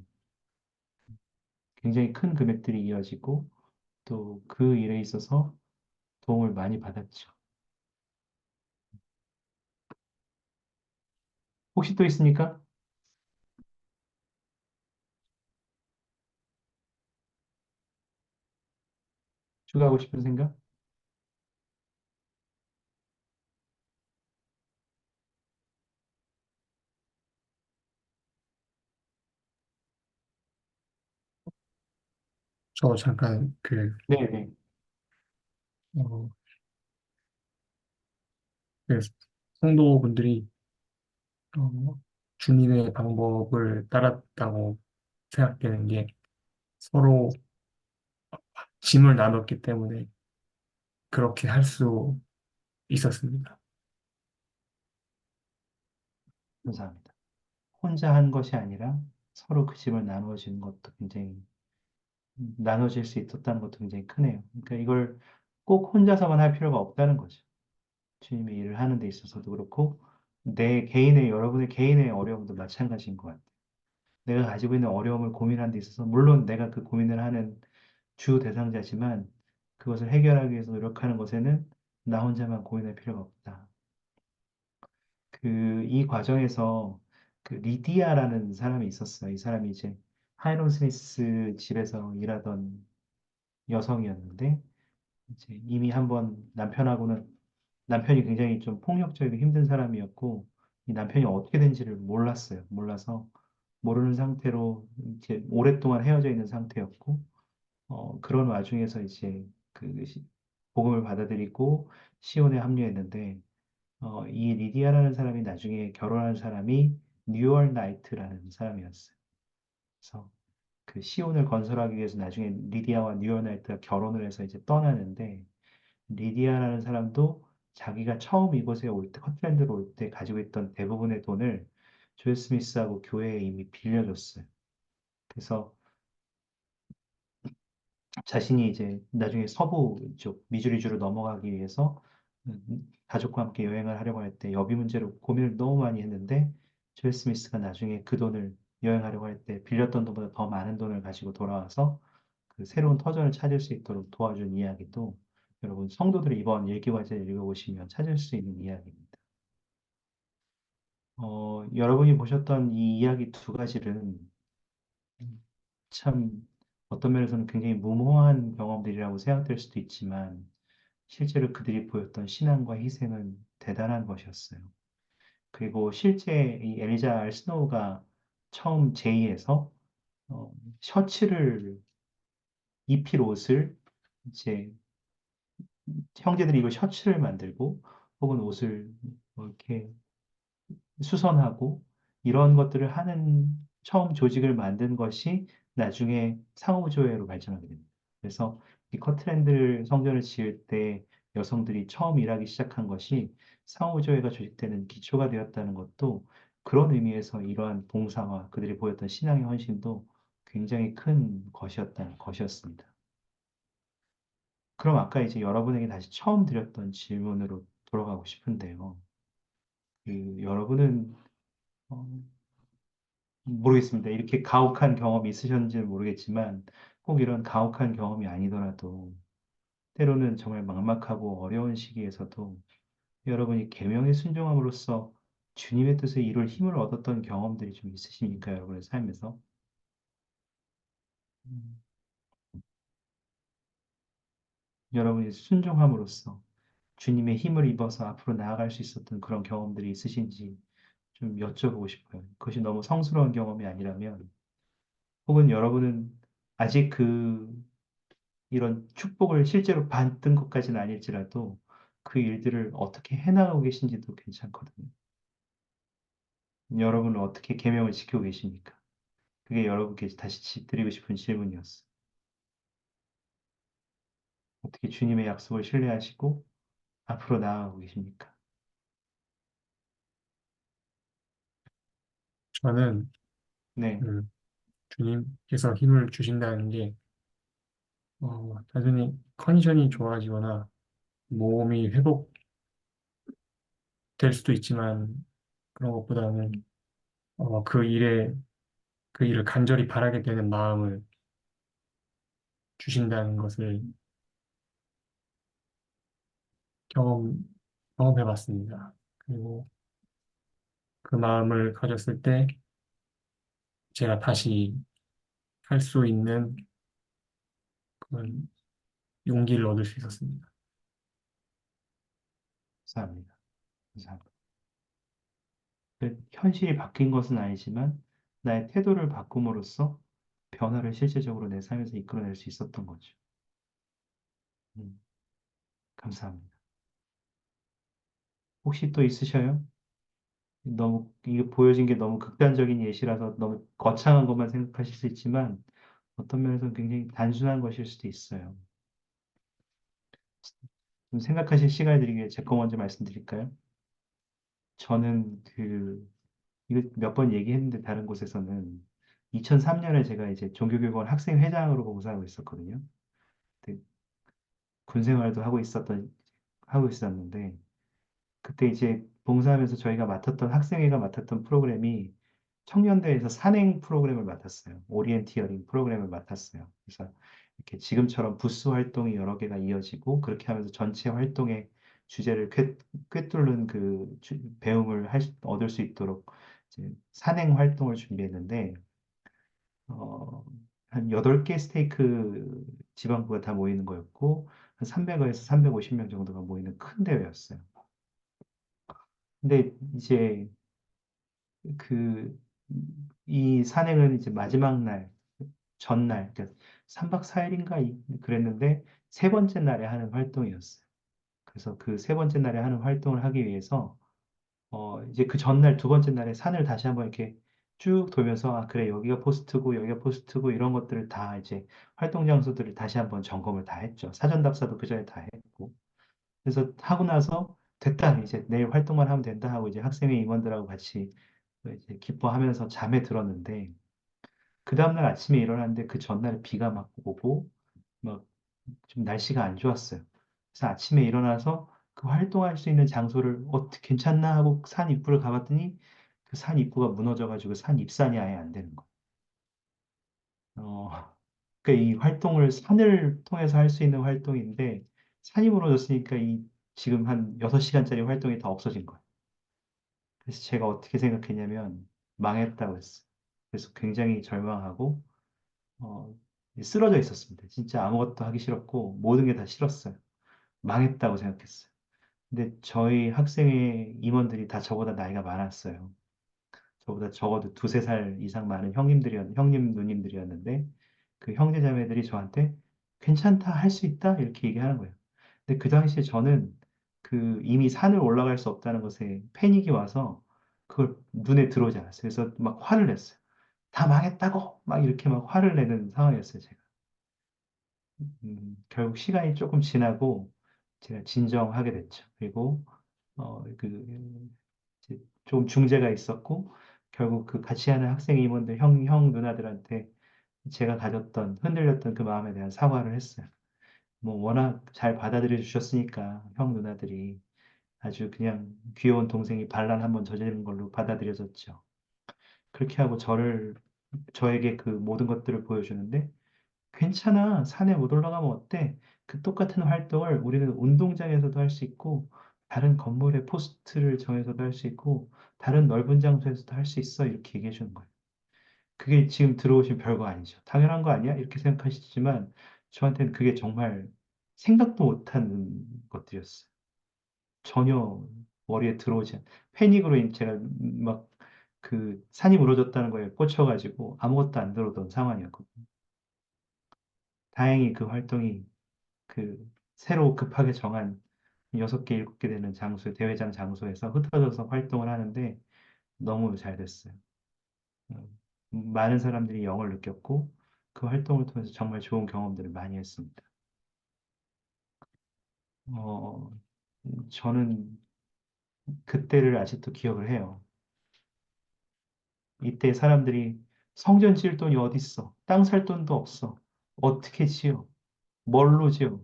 Speaker 1: 굉장히 큰 금액들이 이어지고 또 그 일에 있어서 도움을 많이 받았죠. 혹시 또 있습니까? 추가하고 싶은 생각?
Speaker 4: 저 잠깐
Speaker 1: 네네.
Speaker 4: 어, 그 성도분들이 어, 주님의 방법을 따랐다고 생각되는 게 서로 짐을 나눴기 때문에 그렇게 할 수 있었습니다.
Speaker 1: 감사합니다. 혼자 한 것이 아니라 서로 그 짐을 나누어 주는 것도 굉장히 나눠질 수 있었다는 것도 굉장히 크네요. 그러니까 이걸 꼭 혼자서만 할 필요가 없다는 거죠. 주님의 일을 하는 데 있어서도 그렇고 여러분의 개인의 어려움도 마찬가지인 것 같아요. 내가 가지고 있는 어려움을 고민하는 데 있어서 물론 내가 그 고민을 하는 주 대상자지만 그것을 해결하기 위해서 노력하는 것에는 나 혼자만 고민할 필요가 없다. 이 과정에서 리디아라는 사람이 있었어요. 이 사람이 이제 하이론 스미스 집에서 일하던 여성이었는데 이제 이미 한번 남편이 굉장히 좀 폭력적이고 힘든 사람이었고 이 남편이 어떻게 된지를 몰랐어요. 몰라서 모르는 상태로 이제 오랫동안 헤어져 있는 상태였고 그런 와중에서 이제 복음을 받아들이고 시온에 합류했는데 이 리디아라는 사람이 나중에 결혼한 사람이 뉴얼 나이트라는 사람이었어요. 그래서 그 시온을 건설하기 위해서 나중에 리디아와 뉴얼 나이트가 결혼을 해서 이제 떠나는데 리디아라는 사람도 자기가 처음 이곳에 올 때, 커트랜드로 올 때 가지고 있던 대부분의 돈을 조엘 스미스하고 교회에 이미 빌려줬어요. 그래서 자신이 이제 나중에 서부 쪽 미주리주로 넘어가기 위해서 가족과 함께 여행을 하려고 할 때 여비 문제로 고민을 너무 많이 했는데 조엘 스미스가 나중에 그 돈을 여행하려고 할 때 빌렸던 돈보다 더 많은 돈을 가지고 돌아와서 그 새로운 터전을 찾을 수 있도록 도와준 이야기도 여러분 성도들이 이번 일기과제를 읽어보시면 찾을 수 있는 이야기입니다. 여러분이 보셨던 이 이야기 두 가지는 참 어떤 면에서는 굉장히 무모한 경험들이라고 생각될 수도 있지만 실제로 그들이 보였던 신앙과 희생은 대단한 것이었어요. 그리고 실제 이 엘리자 알 스노우가 처음 제의해서 어, 셔츠를 입힐 옷을 이제 형제들이 이걸 셔츠를 만들고 혹은 옷을 뭐 이렇게 수선하고 이런 것들을 하는 처음 조직을 만든 것이 나중에 상호조회로 발전하게 됩니다. 그래서 이 커트랜드 성전을 지을 때 여성들이 처음 일하기 시작한 것이 상호조회가 조직되는 기초가 되었다는 것도 그런 의미에서 이러한 봉사와 그들이 보였던 신앙의 헌신도 굉장히 큰 것이었다는 것이었습니다. 그럼 아까 이제 여러분에게 다시 처음 드렸던 질문으로 돌아가고 싶은데요. 여러분은 어, 모르겠습니다. 이렇게 가혹한 경험이 있으셨는지는 모르겠지만 꼭 이런 가혹한 경험이 아니더라도 때로는 정말 막막하고 어려운 시기에서도 여러분이 계명에 순종함으로써 주님의 뜻을 이룰 힘을 얻었던 경험들이 좀 있으십니까? 여러분의 삶에서? 음, 여러분이 순종함으로써 주님의 힘을 입어서 앞으로 나아갈 수 있었던 그런 경험들이 있으신지 좀 여쭤보고 싶어요. 그것이 너무 성스러운 경험이 아니라면 혹은 여러분은 아직 이런 축복을 실제로 받은 것까지는 아닐지라도 그 일들을 어떻게 해나가고 계신지도 괜찮거든요. 여러분은 어떻게 계명을 지키고 계십니까? 그게 여러분께 다시 드리고 싶은 질문이었어요. 어떻게 주님의 약속을 신뢰하시고 앞으로 나아가고 계십니까?
Speaker 4: 저는
Speaker 1: 네,
Speaker 4: 주님께서 힘을 주신다는 게 단순히 컨디션이 좋아지거나 몸이 회복될 수도 있지만 그런 것보다는 어, 그 일에 그 일을 간절히 바라게 되는 마음을 주신다는 것을 경험 경험해 봤습니다. 그리고 그 마음을 가졌을 때 제가 다시 할 수 있는 그런 용기를 얻을 수 있었습니다.
Speaker 1: 감사합니다. 감사합니다. 현실이 바뀐 것은 아니지만 나의 태도를 바꿈으로써 변화를 실제적으로 내 삶에서 이끌어낼 수 있었던 거죠. 음, 감사합니다. 혹시 또 있으셔요? 너무 이게 보여진 게 너무 극단적인 예시라서 너무 거창한 것만 생각하실 수 있지만 어떤 면에서는 굉장히 단순한 것일 수도 있어요. 좀 생각하실 시간을 드리기 위해 제 거 먼저 말씀드릴까요? 저는 이거 몇 번 얘기했는데 다른 곳에서는 2003년에 제가 이제 종교교육원 학생회장으로 봉사하고 있었거든요. 그때 군 생활도 하고 있었는데 그때 이제 봉사하면서 저희가 학생회가 맡았던 프로그램이 청년대에서 산행 프로그램을 맡았어요. 오리엔티어링 프로그램을 맡았어요. 그래서 이렇게 지금처럼 부스 활동이 여러 개가 이어지고 그렇게 하면서 전체 활동의 주제를 꿰뚫는 배움을 얻을 수 있도록 이제 산행 활동을 준비했는데, 어, 한 8개 스테이크 지방부가 다 모이는 거였고, 한 300에서 350명 정도가 모이는 큰 대회였어요. 근데 이제 그, 이 산행은 이제 마지막 날, 전날, 그러니까 3박 4일인가 그랬는데, 세 번째 날에 하는 활동이었어요. 그래서 그 세 번째 날에 하는 활동을 하기 위해서 이제 그 전날 두 번째 날에 산을 다시 한번 이렇게 쭉 돌면서 아, 그래, 여기가 포스트고 여기가 포스트고 이런 것들을 다 이제 활동 장소들을 다시 한번 점검을 다 했죠. 사전 답사도 그 전에 다 했고. 그래서 하고 나서 됐다. 이제 내일 활동만 하면 된다 하고 이제 학생회 임원들하고 같이 이제 기뻐하면서 잠에 들었는데 그 다음날 아침에 일어났는데 그 전날에 비가 막 오고 막 좀 날씨가 안 좋았어요. 그래서 아침에 일어나서 그 활동할 수 있는 장소를 어떻게 괜찮나 하고 산 입구를 가봤더니 그 산 입구가 무너져가지고 산 입산이 아예 안 되는 거예요. 어, 그러니까 이 활동을 산을 통해서 할 수 있는 활동인데 산이 무너졌으니까 이 지금 한 6시간짜리 활동이 다 없어진 거예요. 그래서 제가 어떻게 생각했냐면 망했다고 했어요. 그래서 굉장히 절망하고 어, 쓰러져 있었습니다. 진짜 아무것도 하기 싫었고 모든 게 다 싫었어요. 망했다고 생각했어요. 근데 저희 학생회 임원들이 다 저보다 나이가 많았어요. 저보다 적어도 두세 살 이상 많은 형님, 누님들이었는데 그 형제 자매들이 저한테 괜찮다, 할 수 있다 이렇게 얘기하는 거예요. 근데 그 당시에 저는 그 이미 산을 올라갈 수 없다는 것에 패닉이 와서 그걸 눈에 들어오지 않았어요. 그래서 막 화를 냈어요. 다 망했다고 막 이렇게 막 화를 내는 상황이었어요, 제가. 결국 시간이 조금 지나고 제가 진정하게 됐죠. 그리고 이제 좀 중재가 있었고 결국 그 같이 하는 학생 임원들 형 누나들한테 제가 가졌던 흔들렸던 그 마음에 대한 사과를 했어요. 뭐 워낙 잘 받아들여 주셨으니까 형 누나들이 아주 그냥 귀여운 동생이 반란 한번 저지른 걸로 받아들여졌죠. 그렇게 하고 저에게 그 모든 것들을 보여주는데 괜찮아. 산에 못 올라가면 어때? 그 똑같은 활동을 우리는 운동장에서도 할 수 있고, 다른 건물의 포스트를 정해서도 할 수 있고, 다른 넓은 장소에서도 할 수 있어. 이렇게 얘기해 주는 거예요. 그게 지금 들어오신 별거 아니죠. 당연한 거 아니야? 이렇게 생각하시지만, 저한테는 그게 정말 생각도 못한 것들이었어요. 전혀 머리에 들어오지 패닉으로 제가 막 그 산이 무너졌다는 거에 꽂혀가지고 아무것도 안 들어오던 상황이었거든요. 다행히 그 활동이 그 새로 급하게 정한 6개, 7개 되는 대회장 장소에서 흩어져서 활동을 하는데 너무 잘 됐어요. 많은 사람들이 영을 느꼈고 그 활동을 통해서 정말 좋은 경험들을 많이 했습니다. 어, 저는 그때를 아직도 기억을 해요. 이때 사람들이 성전 지을 돈이 어디 있어? 땅 살 돈도 없어. 어떻게 지어? 뭘로 지어?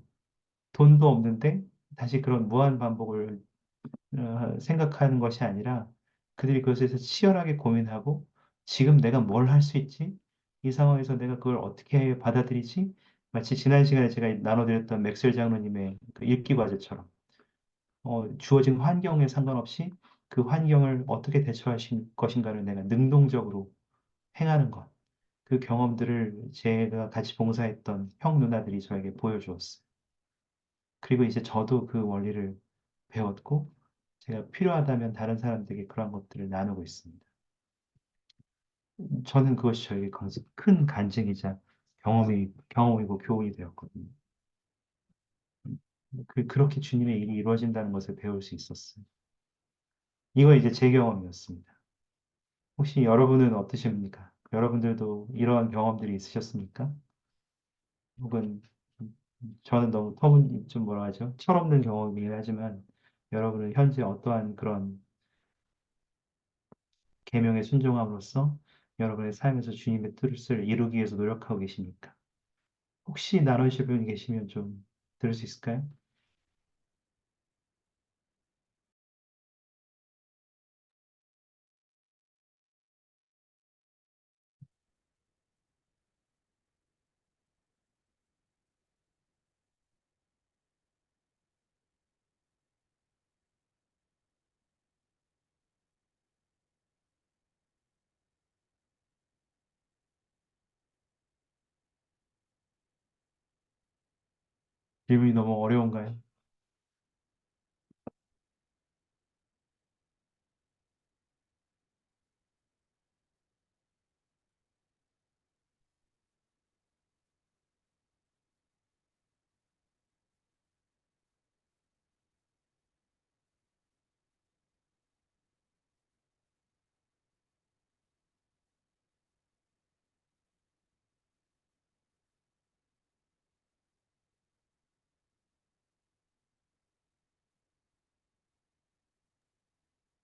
Speaker 1: 돈도 없는데 다시 그런 무한 반복을 생각하는 것이 아니라 그들이 그것에서 치열하게 고민하고 지금 내가 뭘 할 수 있지? 이 상황에서 내가 그걸 어떻게 받아들이지? 마치 지난 시간에 제가 나눠드렸던 맥스웰 장로님의 그 읽기 과제처럼 주어진 환경에 상관없이 그 환경을 어떻게 대처할 것인가를 내가 능동적으로 행하는 것. 그 경험들을 제가 같이 봉사했던 형 누나들이 저에게 보여주었어요. 그리고 이제 저도 그 원리를 배웠고, 제가 필요하다면 다른 사람들에게 그런 것들을 나누고 있습니다. 저는 그것이 저에게 큰 간증이자 경험이고 교훈이 되었거든요. 그렇게 주님의 일이 이루어진다는 것을 배울 수 있었어요. 이거 이제 제 경험이었습니다. 혹시 여러분은 어떠십니까? 여러분들도 이러한 경험들이 있으셨습니까? 혹은 저는 너무 좀 뭐라 하죠? 철없는 경험이긴 하지만 여러분은 현재 어떠한 그런 계명에 순종함으로써 여러분의 삶에서 주님의 뜻을 이루기 위해서 노력하고 계십니까? 혹시 나누실 분이 계시면 좀 들을 수 있을까요? 질문이 너무 어려운가요?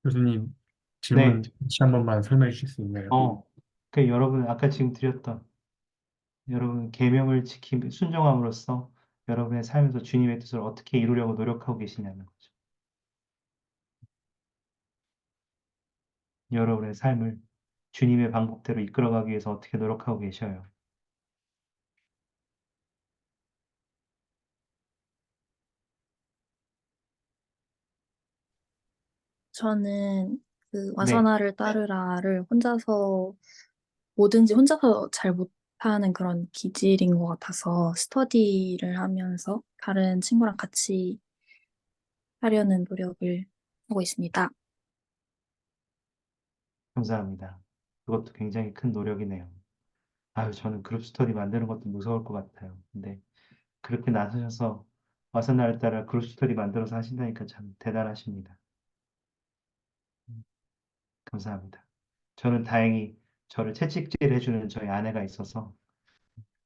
Speaker 4: 교수님
Speaker 1: 네,
Speaker 4: 질문 다시 한 번만 설명해 주실 수 있나요?
Speaker 1: 여러분 아까 지금 드렸던 여러분 계명을 지킴 순종함으로써 여러분의 삶에서 주님의 뜻을 어떻게 이루려고 노력하고 계시냐는 거죠. 여러분의 삶을 주님의 방법대로 이끌어가기 위해서 어떻게 노력하고 계셔요.
Speaker 3: 저는 그
Speaker 1: 네,
Speaker 3: 와서나를 따르라를 혼자서 뭐든지 혼자서 잘 못하는 그런 기질인 것 같아서 스터디를 하면서 다른 친구랑 같이 하려는 노력을 하고 있습니다.
Speaker 1: 감사합니다. 그것도 굉장히 큰 노력이네요. 아유, 저는 그룹 스터디 만드는 것도 무서울 것 같아요. 근데 그렇게 나서셔서 와서 나를 따라 그룹 스터디 만들어서 하신다니까 참 대단하십니다. 감사합니다. 저는 다행히 저를 채찍질 해주는 저희 아내가 있어서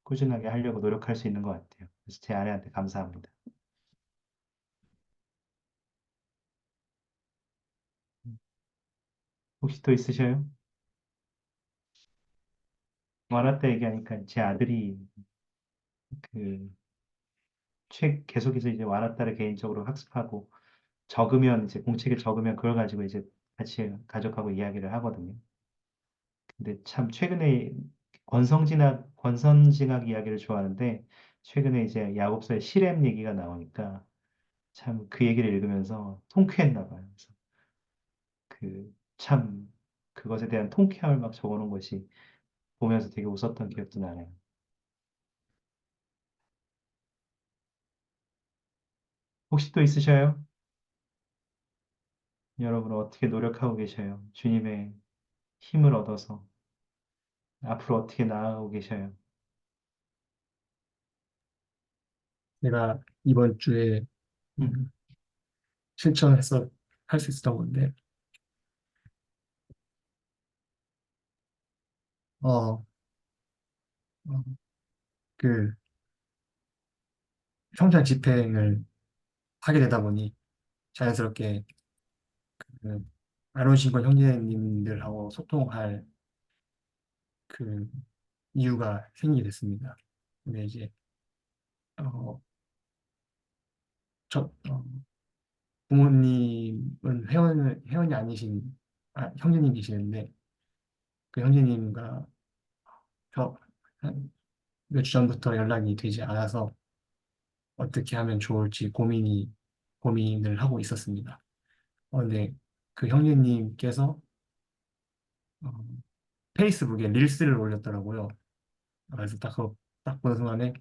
Speaker 1: 꾸준하게 하려고 노력할 수 있는 것 같아요. 그래서 제 아내한테 감사합니다. 혹시 또 있으셔요? 만화 때 얘기하니까 제 아들이 그 계속해서 이제 만화따를 개인적으로 학습하고 적으면 이제 공책에 적으면 그걸 가지고 이제 같이 가족하고 이야기를 하거든요. 근데 참 최근에 권선징악 이야기를 좋아하는데 최근에 이제 야곱서의 시렘 얘기가 나오니까 참 그 얘기를 읽으면서 통쾌했나 봐요. 그래서 참 그것에 대한 통쾌함을 막 적어놓은 것이 보면서 되게 웃었던 기억도 나네요. 혹시 또 있으셔요? 여러분 어떻게 노력하고 계셔요? 주님의 힘을 얻어서 앞으로 어떻게 나아가고 계셔요?
Speaker 4: 제가 이번 주에 음, 실천해서 할 수 있었던 건데, 어, 어, 그 성장 집행을 하게 되다 보니 자연스럽게 그 아론 신권 형제님들하고 소통할 그 이유가 생기게 됐습니다. 근데 이제 어, 저 부모님은 회원이 아니신 형제님 계시는데 그 형제님과 몇 주 전부터 연락이 되지 않아서 어떻게 하면 좋을지 고민을 하고 있었습니다. 근데 그 형제님께서 어, 페이스북에 릴스를 올렸더라고요. 그래서 딱 보는 순간에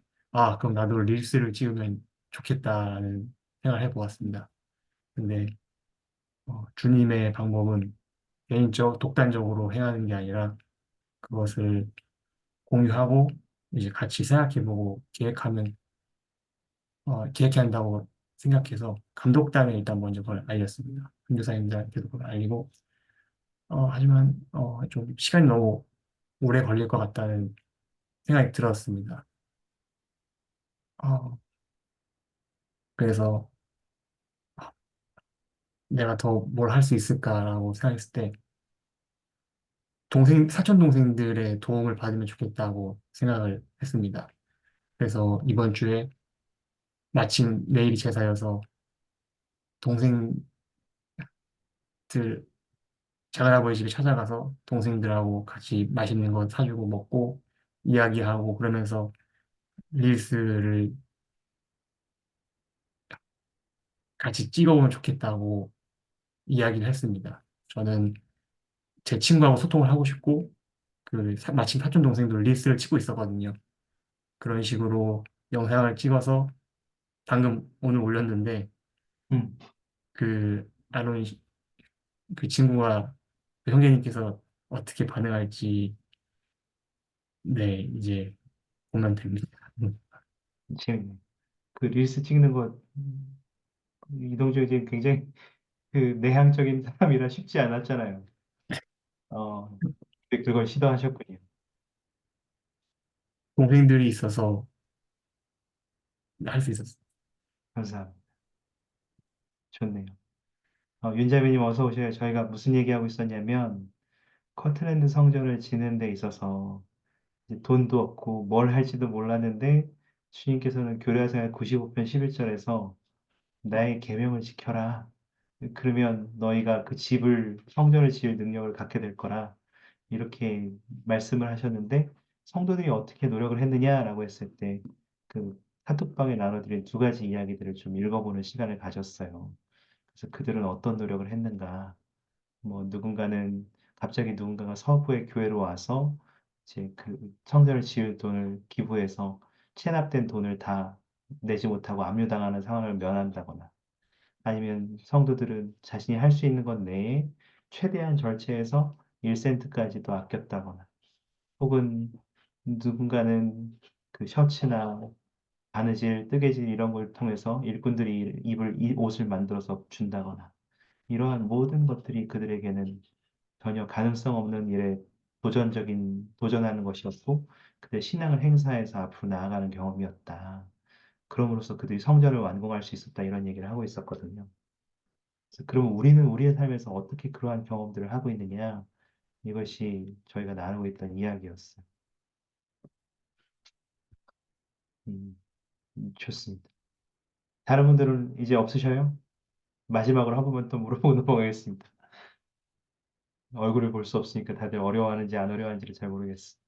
Speaker 4: 그럼 나도 릴스를 찍으면 좋겠다는 생각을 해보았습니다. 근데 주님의 방법은 독단적으로 해야 하는 게 아니라 그것을 공유하고 이제 같이 생각해보고 기획해야 한다고 생각해서 감독단에 일단 먼저 그걸 알렸습니다. 선교사님들한테도 그걸 알리고 하지만 좀 시간이 너무 오래 걸릴 것 같다는 생각이 들었습니다. 어, 그래서 내가 더 뭘 할 수 있을까라고 생각했을 때 사촌 동생들의 도움을 받으면 좋겠다고 생각을 했습니다. 그래서 이번 주에 마침 내일이 제사여서 동생들 작은아버지 집에 찾아가서 동생들하고 같이 맛있는 거 사주고 먹고 이야기하고 그러면서 릴스를 같이 찍어보면 좋겠다고 이야기를 했습니다. 저는 제 친구하고 소통을 하고 싶고 마침 사촌 동생도 릴스를 찍고 있었거든요. 그런 식으로 영상을 찍어서 방금 오늘 올렸는데
Speaker 1: 음,
Speaker 4: 그 아론 그 친구가 그 형제님께서 어떻게 반응할지 네 이제 보면 됩니다.
Speaker 1: 재밌네. 그 릴스 찍는 거 이동적이 지금 굉장히 그 내향적인 사람이라 쉽지 않았잖아요. 어, 근데 그걸 시도하셨군요.
Speaker 4: 동생들이 있어서 할 수 있었어요.
Speaker 1: 감사합니다. 좋네요. 윤자매님 어서 오셔요. 저희가 무슨 얘기하고 있었냐면, 커트랜드 성전을 짓는 데 있어서 이제 돈도 없고 뭘 할지도 몰랐는데, 주님께서는 교례사의 95편 11절에서 나의 계명을 지켜라. 그러면 너희가 그 집을, 성전을 지을 능력을 갖게 될 거라. 이렇게 말씀을 하셨는데, 성도들이 어떻게 노력을 했느냐라고 했을 때, 그 카톡방에 나눠드린 두 가지 이야기들을 좀 읽어보는 시간을 가졌어요. 그래서 그들은 어떤 노력을 했는가. 뭐 누군가는 갑자기 누군가가 서부의 교회로 와서 이제 그 성전을 지을 돈을 기부해서 체납된 돈을 다 내지 못하고 압류당하는 상황을 면한다거나 아니면 성도들은 자신이 할 수 있는 것 내에 최대한 절제해서 1센트까지도 아꼈다거나 혹은 누군가는 그 셔츠나 바느질, 뜨개질 이런 걸 통해서 일꾼들이 입을 이 옷을 만들어서 준다거나 이러한 모든 것들이 그들에게는 전혀 가능성 없는 일에 도전하는 것이었고, 그들의 신앙을 행사해서 앞으로 나아가는 경험이었다. 그럼으로써 그들이 성전을 완공할 수 있었다. 이런 얘기를 하고 있었거든요. 그래서 그러면 우리는 우리의 삶에서 어떻게 그러한 경험들을 하고 있느냐? 이것이 저희가 나누고 있던 이야기였어요. 음, 좋습니다. 다른 분들은 이제 없으셔요? 마지막으로 한 번만 또 물어보고 넘어가겠습니다. 얼굴을 볼 수 없으니까 다들 어려워하는지 안 어려워하는지를 잘 모르겠어요.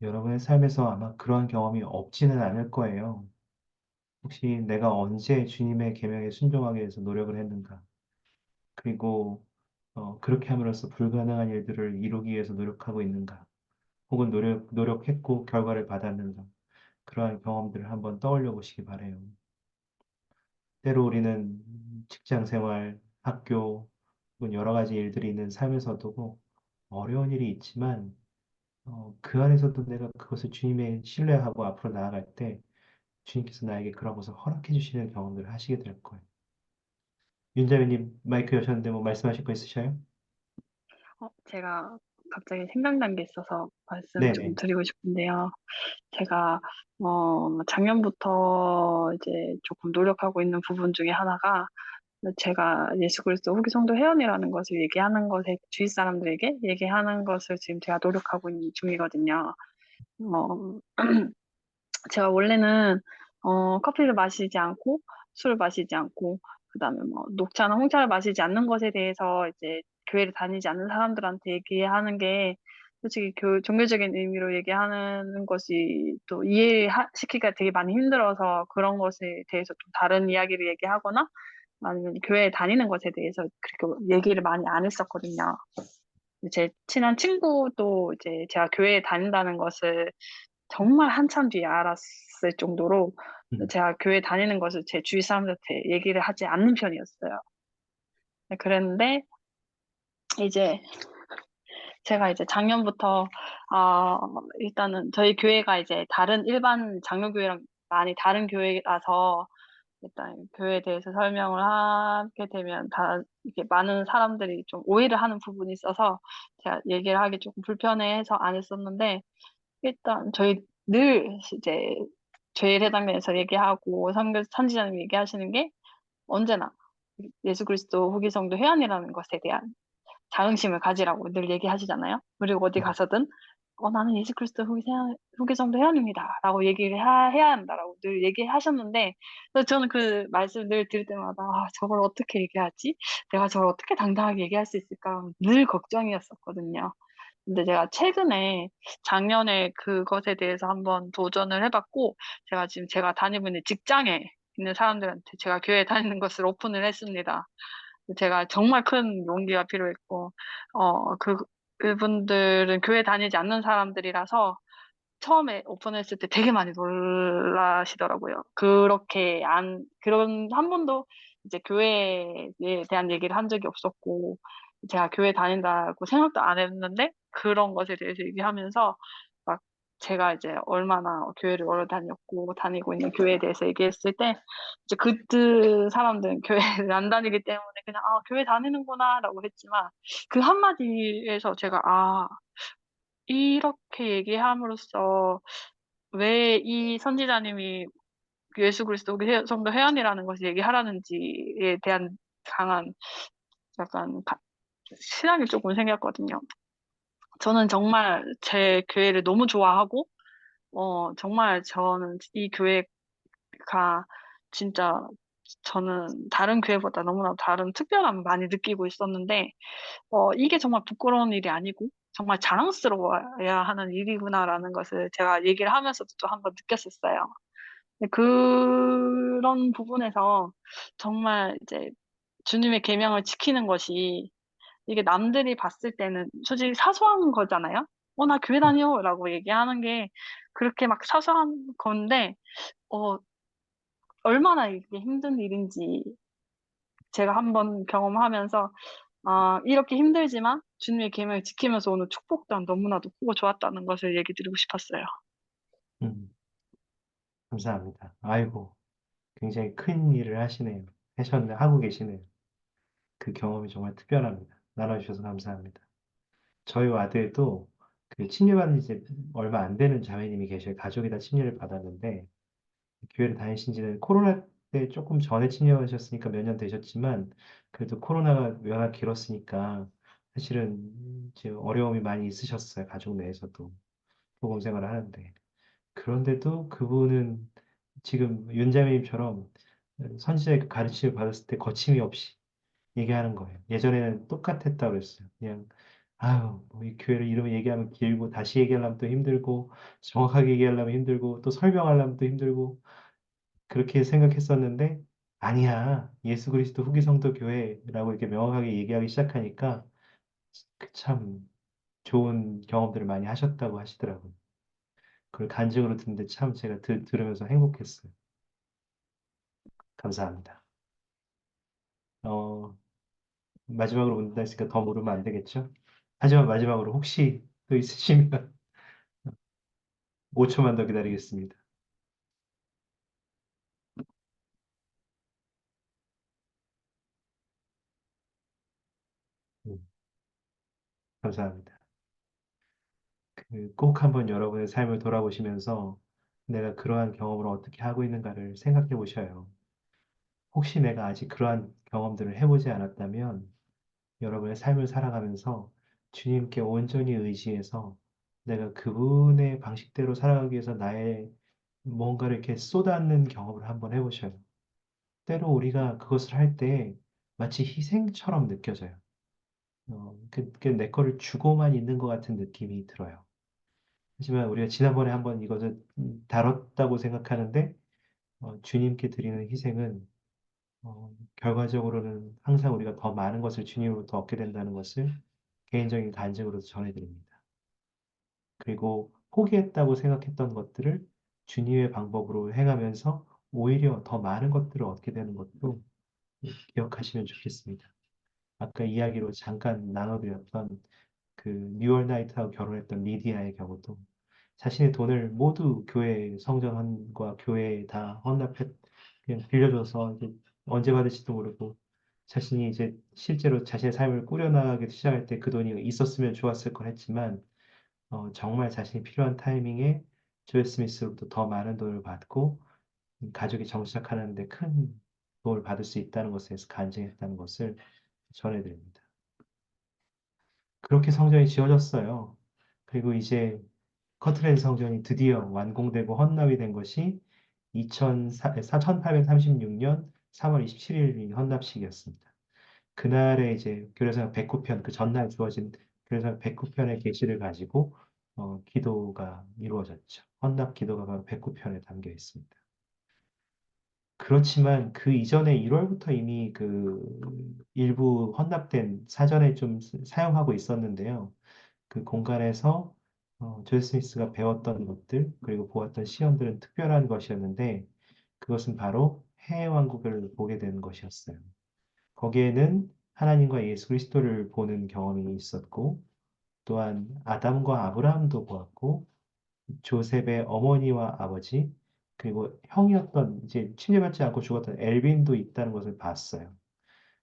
Speaker 1: 여러분의 삶에서 아마 그러한 경험이 없지는 않을 거예요. 혹시 내가 언제 주님의 계명에 순종하기 위해서 노력을 했는가? 그리고 그렇게 함으로써 불가능한 일들을 이루기 위해서 노력하고 있는가? 혹은 노력했고 결과를 받았는가? 그러한 경험들을 한번 떠올려 보시기 바래요. 때로 우리는 직장 생활, 학교, 혹은 여러 가지 일들이 있는 삶에서도 어려운 일이 있지만 그 안에서도 내가 그것을 주님의 신뢰하고 앞으로 나아갈 때 주님께서 나에게 그런 것을 허락해 주시는 경험들을 하시게 될 거예요. 윤자매님 마이크 여셨는데 뭐 말씀하실 거 있으셔요?
Speaker 6: 제가 갑자기 생각난 게 있어서 말씀 좀
Speaker 1: 네네.
Speaker 6: 드리고 싶은데요. 제가 작년부터 이제 조금 노력하고 있는 부분 중에 하나가 제가 예수 그리스도 후기 성도 회원이라는 것을 얘기하는 것에 주위 사람들에게 얘기하는 것을 지금 제가 노력하고 있는 중이거든요. 어, 제가 원래는 커피를 마시지 않고 술을 마시지 않고 그다음에 뭐 녹차나 홍차를 마시지 않는 것에 대해서 이제 교회를 다니지 않는 사람들한테 얘기하는 게 솔직히 종교적인 의미로 얘기하는 것이 또 이해시키기가 되게 많이 힘들어서 그런 것에 대해서 좀 다른 이야기를 얘기하거나 아니면 교회에 다니는 것에 대해서 그렇게 얘기를 많이 안 했었거든요. 제 친한 친구도 이제 제가 교회에 다닌다는 것을 정말 한참 뒤에 알았을 정도로
Speaker 1: 음,
Speaker 6: 제가 교회 다니는 것을 제 주위 사람들한테 얘기를 하지 않는 편이었어요. 네, 그랬는데 이제 제가 이제 작년부터 어, 일단은 저희 교회가 이제 다른 일반 장로교회랑 많이 다른 교회라서 일단 교회에 대해서 설명을 하게 되면 다 이게 많은 사람들이 좀 오해를 하는 부분이 있어서 제가 얘기를 하기 조금 불편해해서 안 했었는데 일단 저희 늘 이제 저희 회당에서 얘기하고 선지자님 얘기하시는 게 언제나 예수 그리스도 후기 성도 회원이라는 것에 대한 자긍심을 가지라고 늘 얘기하시잖아요. 그리고 어디
Speaker 1: 음,
Speaker 6: 가서든 나는 예수 그리스도 후기 성도 회원입니다. 라고 얘기를 해야 한다라고 늘 얘기하셨는데 그래서 저는 그 말씀을 늘 들을 때마다 저걸 어떻게 얘기하지? 내가 저걸 어떻게 당당하게 얘기할 수 있을까? 늘 걱정이었었거든요. 근데 제가 최근에 작년에 그것에 대해서 한번 도전을 해봤고, 제가 다니고 있는 직장에 있는 사람들한테 제가 교회 다니는 것을 오픈을 했습니다. 제가 정말 큰 용기가 필요했고, 그분들은 교회 다니지 않는 사람들이라서 처음에 오픈했을 때 되게 많이 놀라시더라고요. 그런 한 번도 이제 교회에 대한 얘기를 한 적이 없었고, 제가 교회 다닌다고 생각도 안 했는데, 그런 것에 대해서 얘기하면서 막 제가 이제 얼마나 교회를 오래 다녔고 다니고 있는 교회에 대해서 얘기했을 때 이제 그때 사람들은 교회를 안 다니기 때문에 그냥 아 교회 다니는구나라고 했지만 그 한마디에서 제가 아 이렇게 얘기함으로써 왜 이 선지자님이 예수 그리스도 성도 회원이라는 것을 얘기하라는지에 대한 강한 약간 실랑이 조금 생겼거든요. 저는 정말 제 교회를 너무 좋아하고 정말 저는 이 교회가 진짜 저는 다른 교회보다 너무나 다른 특별함을 많이 느끼고 있었는데 이게 정말 부끄러운 일이 아니고 정말 자랑스러워야 하는 일이구나라는 것을 제가 얘기를 하면서도 또 한 번 느꼈었어요. 근데 그런 부분에서 정말 이제 주님의 계명을 지키는 것이 이게 남들이 봤을 때는 솔직히 사소한 거잖아요. 나 교회 다녀라고 얘기하는 게 그렇게 막 사소한 건데 어 얼마나 이게 힘든 일인지 제가 한번 경험하면서 아 이렇게 힘들지만 주님의 계명을 지키면서 오는 축복도 너무나도 크고 좋았다는 것을 얘기 드리고 싶었어요.
Speaker 1: 음, 감사합니다. 아이고, 굉장히 큰 일을 하고 계시네요. 그 경험이 정말 특별합니다. 나눠주셔서 감사합니다. 저희 와드에도 그 침례받은 지 얼마 안 되는 자매님이 계셔요. 가족이 다 침례를 받았는데, 교회를 다니신 지는 코로나 때 조금 전에 침례하셨으니까 몇 년 되셨지만, 그래도 코로나가 워낙 길었으니까, 사실은 지금 어려움이 많이 있으셨어요. 가족 내에서도. 복음 생활을 하는데. 그런데도 그분은 지금 윤자매님처럼 선지자의 그 가르침을 받았을 때 거침이 없이 얘기하는 거예요. 예전에는 똑같았다고 그랬어요. 그냥 아유, 뭐이 교회를 이름 얘기하면 길고 다시 얘기하려면 또 힘들고 정확하게 얘기하려면 힘들고 또 설명하려면 또 힘들고 그렇게 생각했었는데 아니야. 예수 그리스도 후기 성도 교회라고 이렇게 명확하게 얘기하기 시작하니까 그참 좋은 경험들을 많이 하셨다고 하시더라고요. 그걸 간증으로 듣는데 참 제가 들으면서 행복했어요. 감사합니다. 어, 마지막으로 묻는다 했으니까 더 물으면 안 되겠죠? 하지만 마지막으로 혹시 또 있으시면 5초만 더 기다리겠습니다. 음, 감사합니다. 꼭 한번 여러분의 삶을 돌아보시면서 내가 그러한 경험을 어떻게 하고 있는가를 생각해 보셔요. 혹시 내가 아직 그러한 경험들을 해보지 않았다면 여러분의 삶을 살아가면서 주님께 온전히 의지해서 내가 그분의 방식대로 살아가기 위해서 나의 뭔가를 이렇게 쏟아붓는 경험을 한번 해보셔요. 때로 우리가 그것을 할 때 마치 희생처럼 느껴져요. 내 거를 주고만 있는 것 같은 느낌이 들어요. 하지만 우리가 지난번에 한번 이것을 다뤘다고 생각하는데 주님께 드리는 희생은 결과적으로는 항상 우리가 더 많은 것을 주님으로부터 얻게 된다는 것을 개인적인 간증으로 전해드립니다. 그리고 포기했다고 생각했던 것들을 주님의 방법으로 행하면서 오히려 더 많은 것들을 얻게 되는 것도 기억하시면 좋겠습니다. 아까 이야기로 잠깐 나눠드렸던 그 뉴얼 나이트하고 결혼했던 리디아의 경우도 자신의 돈을 모두 교회 성전과 교회에 다 헌납해 그냥 빌려줘서 이제 언제 받을지도 모르고 자신이 이제 실제로 자신의 삶을 꾸려나가기 시작할 때 그 돈이 있었으면 좋았을 걸 했지만 정말 자신이 필요한 타이밍에 조엘 스미스로부터 더 많은 돈을 받고 가족이 정착하는 데 큰 도움을 받을 수 있다는 것에 대해서 간증했다는 것을 전해드립니다. 그렇게 성전이 지어졌어요. 그리고 이제 커트랜드 성전이 드디어 완공되고 헌납이 된 것이 1836년 3월 27일 헌납식이었습니다. 그날에 이제 교회사역 백구편, 그 전날 주어진 교회사역 백구편의 계시를 가지고 기도가 이루어졌죠. 헌납 기도가 바로 백구편에 담겨 있습니다. 그렇지만 그 이전에 1월부터 이미 그 일부 헌납된 사전에 좀 사용하고 있었는데요. 그 공간에서 조엘 스미스가 배웠던 것들 그리고 보았던 시험들은 특별한 것이었는데 그것은 바로 해외 왕국을 보게 되는 것이었어요. 거기에는 하나님과 예수 그리스도를 보는 경험이 있었고 또한 아담과 아브라함도 보았고 조셉의 어머니와 아버지, 그리고 형이었던 이제 침례받지 않고 죽었던 엘빈도 있다는 것을 봤어요.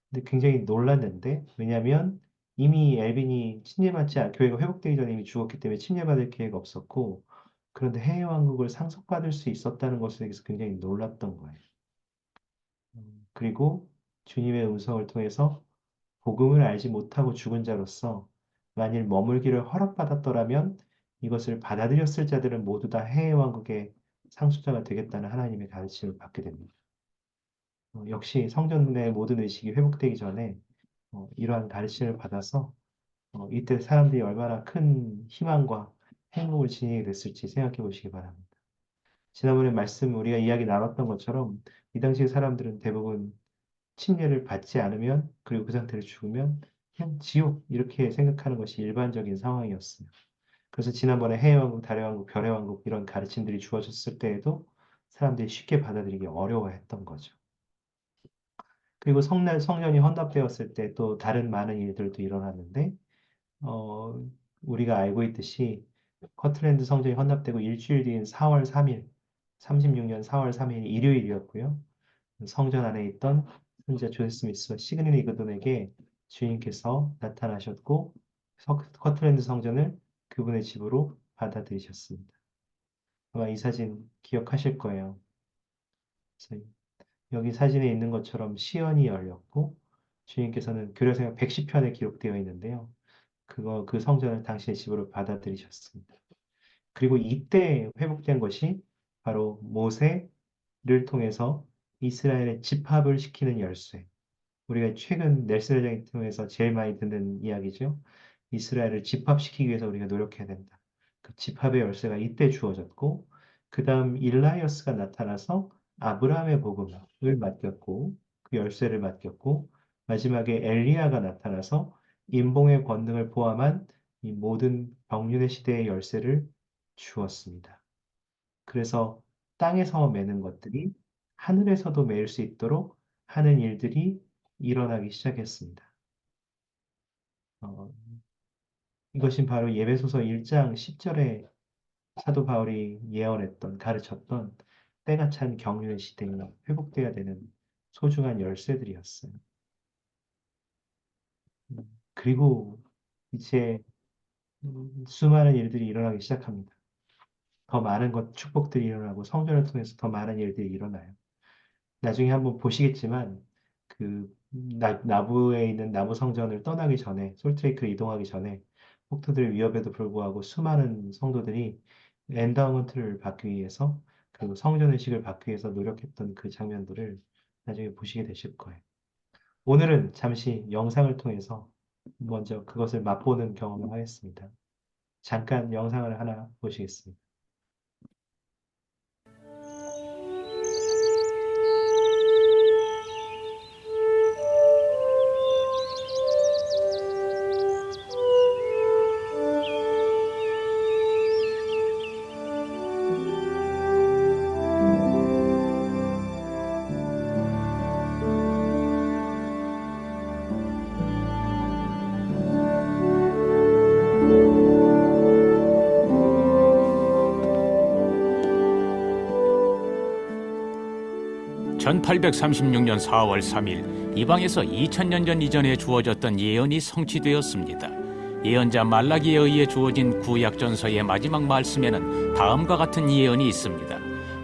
Speaker 1: 근데 굉장히 놀랐는데, 왜냐하면 이미 엘빈이 교회가 회복되기 전에 이미 죽었기 때문에 침례받을 기회가 없었고, 그런데 해외 왕국을 상속받을 수 있었다는 것에 대해서 굉장히 놀랐던 거예요. 그리고 주님의 음성을 통해서 복음을 알지 못하고 죽은 자로서 만일 머물기를 허락받았더라면 이것을 받아들였을 자들은 모두 다 해외 왕국의 상속자가 되겠다는 하나님의 가르침을 받게 됩니다. 역시 성전의 모든 의식이 회복되기 전에 이러한 가르침을 받아서 이때 사람들이 얼마나 큰 희망과 행복을 지니게 됐을지 생각해 보시기 바랍니다. 지난번에 우리가 이야기 나눴던 것처럼 이 당시의 사람들은 대부분 침례를 받지 않으면 그리고 그 상태로 죽으면 그냥 지옥 이렇게 생각하는 것이 일반적인 상황이었어요. 그래서 지난번에 해외왕국, 달해왕국, 별해왕국 이런 가르침들이 주어졌을 때에도 사람들이 쉽게 받아들이기 어려워했던 거죠. 그리고 성전이 헌납되었을 때 또 다른 많은 일들도 일어났는데 우리가 알고 있듯이 커트랜드 성전이 헌납되고 일주일 뒤인 4월 3일, 36년 4월 3일 일요일이었고요. 성전 안에 있던 선지자 조셉 스미스와 시그니 이그돈에게 주인께서 나타나셨고 커트랜드 성전을 그분의 집으로 받아들이셨습니다. 아마 이 사진 기억하실 거예요. 그래서 여기 사진에 있는 것처럼 시연이 열렸고 주인께서는 교려생활 110편에 기록되어 있는데요. 그 성전을 당신의 집으로 받아들이셨습니다. 그리고 이때 회복된 것이 바로 모세를 통해서 이스라엘의 집합을 시키는 열쇠. 우리가 최근 넬슨 회장을 통해서 제일 많이 듣는 이야기죠. 이스라엘을 집합시키기 위해서 우리가 노력해야 된다. 그 집합의 열쇠가 이때 주어졌고, 그 다음 일라이어스가 나타나서 아브라함의 복음을 맡겼고, 그 열쇠를 맡겼고, 마지막에 엘리야가 나타나서 인봉의 권능을 포함한 이 모든 병륜의 시대의 열쇠를 주었습니다. 그래서 땅에서 매는 것들이 하늘에서도 매일 수 있도록 하는 일들이 일어나기 시작했습니다. 이것이 바로 예배소서 1장 10절에 사도 바울이 가르쳤던 때가 찬 경륜의 시대에 회복되어야 되는 소중한 열쇠들이었어요. 그리고 이제 수많은 일들이 일어나기 시작합니다. 더 많은 축복들이 일어나고 성전을 통해서 더 많은 일들이 일어나요. 나중에 한번 보시겠지만 나부에 있는 나부 성전을 떠나기 전에 솔트레이크를 이동하기 전에 폭도들의 위협에도 불구하고 수많은 성도들이 엔다우먼트를 받기 위해서 그리고 성전 의식을 받기 위해서 노력했던 그 장면들을 나중에 보시게 되실 거예요. 오늘은 잠시 영상을 통해서 먼저 그것을 맛보는 경험을 하겠습니다. 잠깐 영상을 하나 보시겠습니다.
Speaker 7: (1836년 4월 3일) 이방에서 2000년 전 이전에 주어졌던 예언이 성취되었습니다. 예언자 말라기에 의해 주어진 구약전서의 마지막 말씀에는 다음과 같은 예언이 있습니다.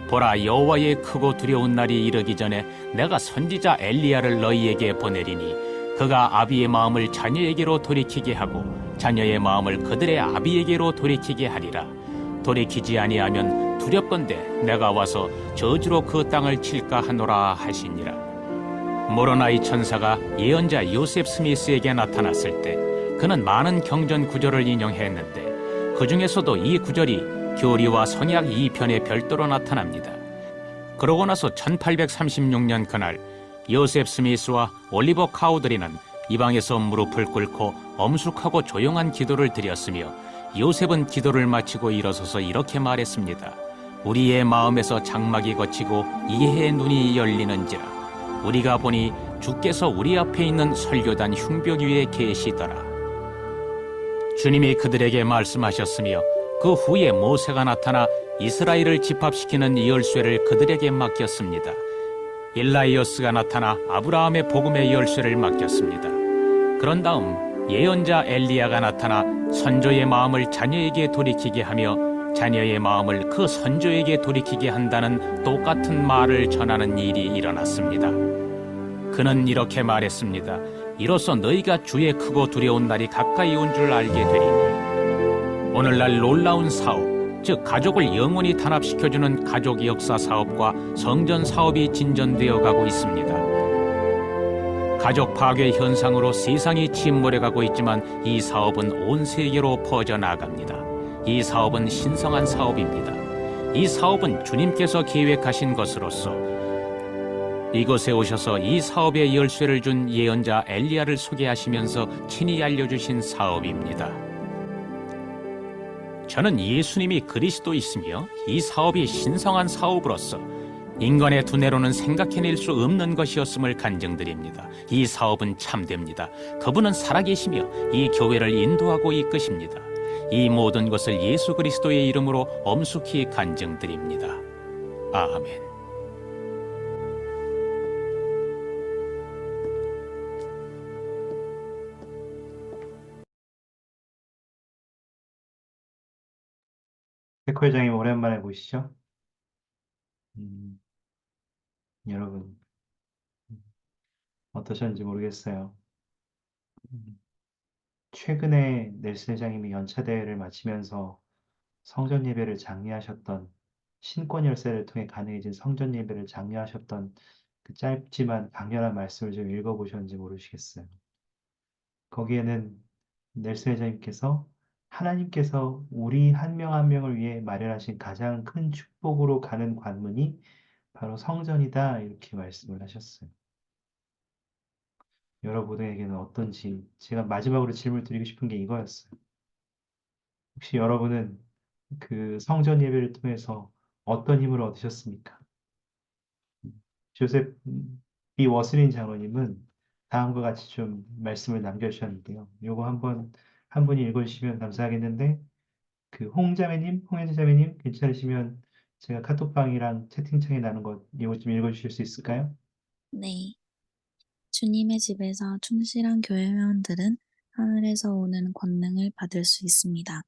Speaker 7: 보라, 여호와의 크고 두려운 날이 이르기 전에 내가 선지자 엘리야를 너희에게 보내리니 그가 아비의 마음을 자녀에게로 돌이키게 하고 자녀의 마음을 그들의 아비에게로 돌이키게 하리라. 돌이키지 아니하면 두렵건대 내가 와서 저주로 그 땅을 칠까 하노라 하시니라. 모로나이 천사가 예언자 요셉 스미스에게 나타났을 때 그는 많은 경전 구절을 인용했는데 그 중에서도 이 구절이 교리와 선약 2편에 별도로 나타납니다. 그러고 나서 1836년 그날 요셉 스미스와 올리버 카우드리는 이방에서 무릎을 꿇고 엄숙하고 조용한 기도를 드렸으며 요셉은 기도를 마치고 일어서서 이렇게 말했습니다. 우리의 마음에서 장막이 걷히고 이해의 눈이 열리는지라. 우리가 보니 주께서 우리 앞에 있는 설교단 흉벽 위에 계시더라. 주님이 그들에게 말씀하셨으며 그 후에 모세가 나타나 이스라엘을 집합시키는 이 열쇠를 그들에게 맡겼습니다. 엘라이어스가 나타나 아브라함의 복음의 열쇠를 맡겼습니다. 그런 다음 예언자 엘리야가 나타나 선조의 마음을 자녀에게 돌이키게 하며 자녀의 마음을 그 선조에게 돌이키게 한다는 똑같은 말을 전하는 일이 일어났습니다. 그는 이렇게 말했습니다. 이로써 너희가 주의 크고 두려운 날이 가까이 온 줄 알게 되리니 오늘날 놀라운 사업, 즉 가족을 영원히 단합시켜주는 가족 역사 사업과 성전 사업이 진전되어 가고 있습니다. 가족 파괴 현상으로 세상이 침몰해가고 있지만 이 사업은 온 세계로 퍼져나갑니다. 이 사업은 신성한 사업입니다. 이 사업은 주님께서 계획하신 것으로서 이곳에 오셔서 이 사업의 열쇠를 준 예언자 엘리야를 소개하시면서 친히 알려주신 사업입니다. 저는 예수님이 그리스도이시며 이 사업이 신성한 사업으로서 인간의 두뇌로는 생각해낼 수 없는 것이었음을 간증드립니다. 이 사업은 참됩니다. 그분은 살아계시며 이 교회를 인도하고 이끄십니다. 이 모든 것을 예수 그리스도의 이름으로 엄숙히 간증드립니다. 아멘.
Speaker 1: 백호 회장님 오랜만에 보시죠? 음, 여러분 어떠셨는지 모르겠어요. 음, 최근에 넬슨 회장님이 연차대회를 마치면서 성전 예배를 장려하셨던 신권 열쇠를 통해 가능해진 성전 예배를 장려하셨던 그 짧지만 강렬한 말씀을 좀 읽어보셨는지 모르시겠어요. 거기에는 넬슨 회장님께서 하나님께서 우리 한 명 한 명을 위해 마련하신 가장 큰 축복으로 가는 관문이 바로 성전이다 이렇게 말씀을 하셨어요. 여러분에게는 어떤지 제가 마지막으로 질문 드리고 싶은 게 이거였어요. 혹시 여러분은 그 성전 예배를 통해서 어떤 힘을 얻으셨습니까? 조셉 B. 워슬린 장로님은 다음과 같이 좀 말씀을 남겨주셨는데요. 요거 한 분이 읽어주시면 감사하겠는데, 그 홍현자매님 괜찮으시면 제가 카톡방이랑 채팅창에 나눈 것 이거 좀 읽어주실 수 있을까요?
Speaker 3: 네. 주님의 집에서 충실한 교회 회원들은 하늘에서 오는 권능을 받을 수 있습니다.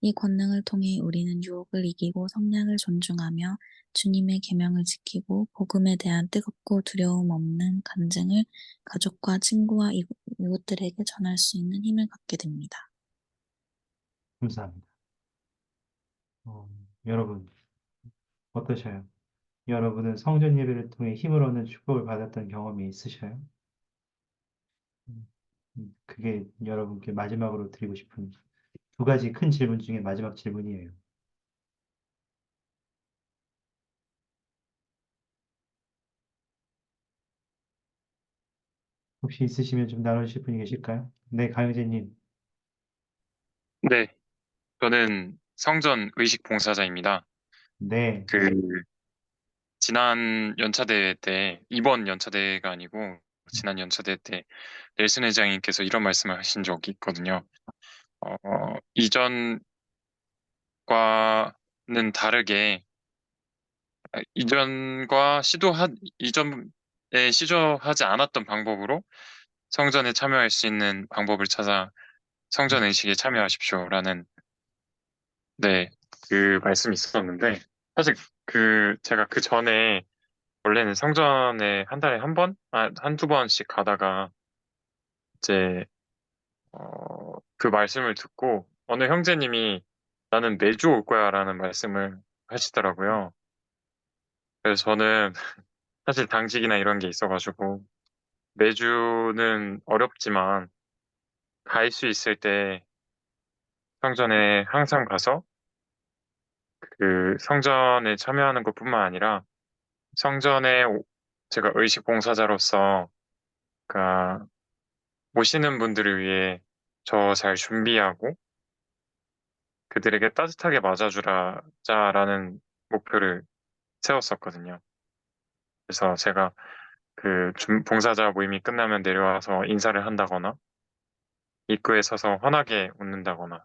Speaker 3: 이 권능을 통해 우리는 유혹을 이기고 성량을 존중하며 주님의 계명을 지키고 복음에 대한 뜨겁고 두려움 없는 간증을 가족과 친구와 이웃들에게 전할 수 있는 힘을 갖게 됩니다.
Speaker 1: 감사합니다. 여러분 어떠셔요? 여러분은 성전 예배를 통해 힘을 얻는 축복을 받았던 경험이 있으셔요? 음, 그게 여러분께 마지막으로 드리고 싶은 두 가지 큰 질문 중에 마지막 질문이에요. 혹시 있으시면 좀 나눠주실 분이 계실까요? 네, 강영재님.
Speaker 2: 네, 저는 성전 의식 봉사자입니다.
Speaker 1: 네,
Speaker 2: 그 지난 연차대 때, 이번 연차대가 아니고 지난 연차대 때 넬슨 회장님께서 이런 말씀을 하신 적이 있거든요. 이전과는 다르게 이전에 시도하지 않았던 방법으로 성전에 참여할 수 있는 방법을 찾아 성전 의식에 참여하십시오라는 네, 그 말씀이 있었는데 사실 제가 그 전에 원래는 성전에 한 달에 한 번? 한두 번씩 가다가 이제 그 말씀을 듣고 어느 형제님이 나는 매주 올 거야라는 말씀을 하시더라고요. 그래서 저는 사실 당직이나 이런 게 있어가지고 매주는 어렵지만 갈 수 있을 때 성전에 항상 가서 그 성전에 참여하는 것뿐만 아니라 성전에 제가 의식 봉사자로서 그러니까 오시는 분들을 위해 저 잘 준비하고 그들에게 따뜻하게 맞아주자라는 목표를 세웠었거든요. 그래서 제가 봉사자 모임이 끝나면 내려와서 인사를 한다거나 입구에 서서 환하게 웃는다거나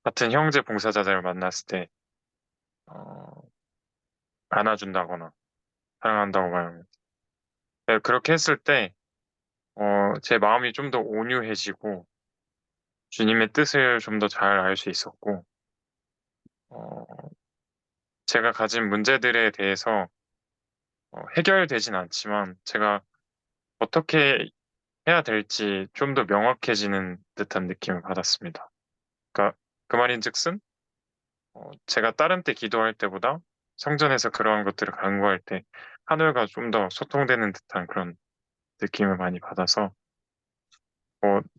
Speaker 2: 같은 형제 봉사자들을 만났을 때, 안아준다거나, 사랑한다고 말하면. 네, 그렇게 했을 때, 제 마음이 좀 더 온유해지고, 주님의 뜻을 좀 더 잘 알 수 있었고, 어, 제가 가진 문제들에 대해서 해결되진 않지만, 제가 어떻게 해야 될지 좀 더 명확해지는 듯한 느낌을 받았습니다. 그러니까 그 말인즉슨 제가 다른 때 기도할 때보다 성전에서 그러한 것들을 간구할 때 하늘과 좀 더 소통되는 듯한 그런 느낌을 많이 받아서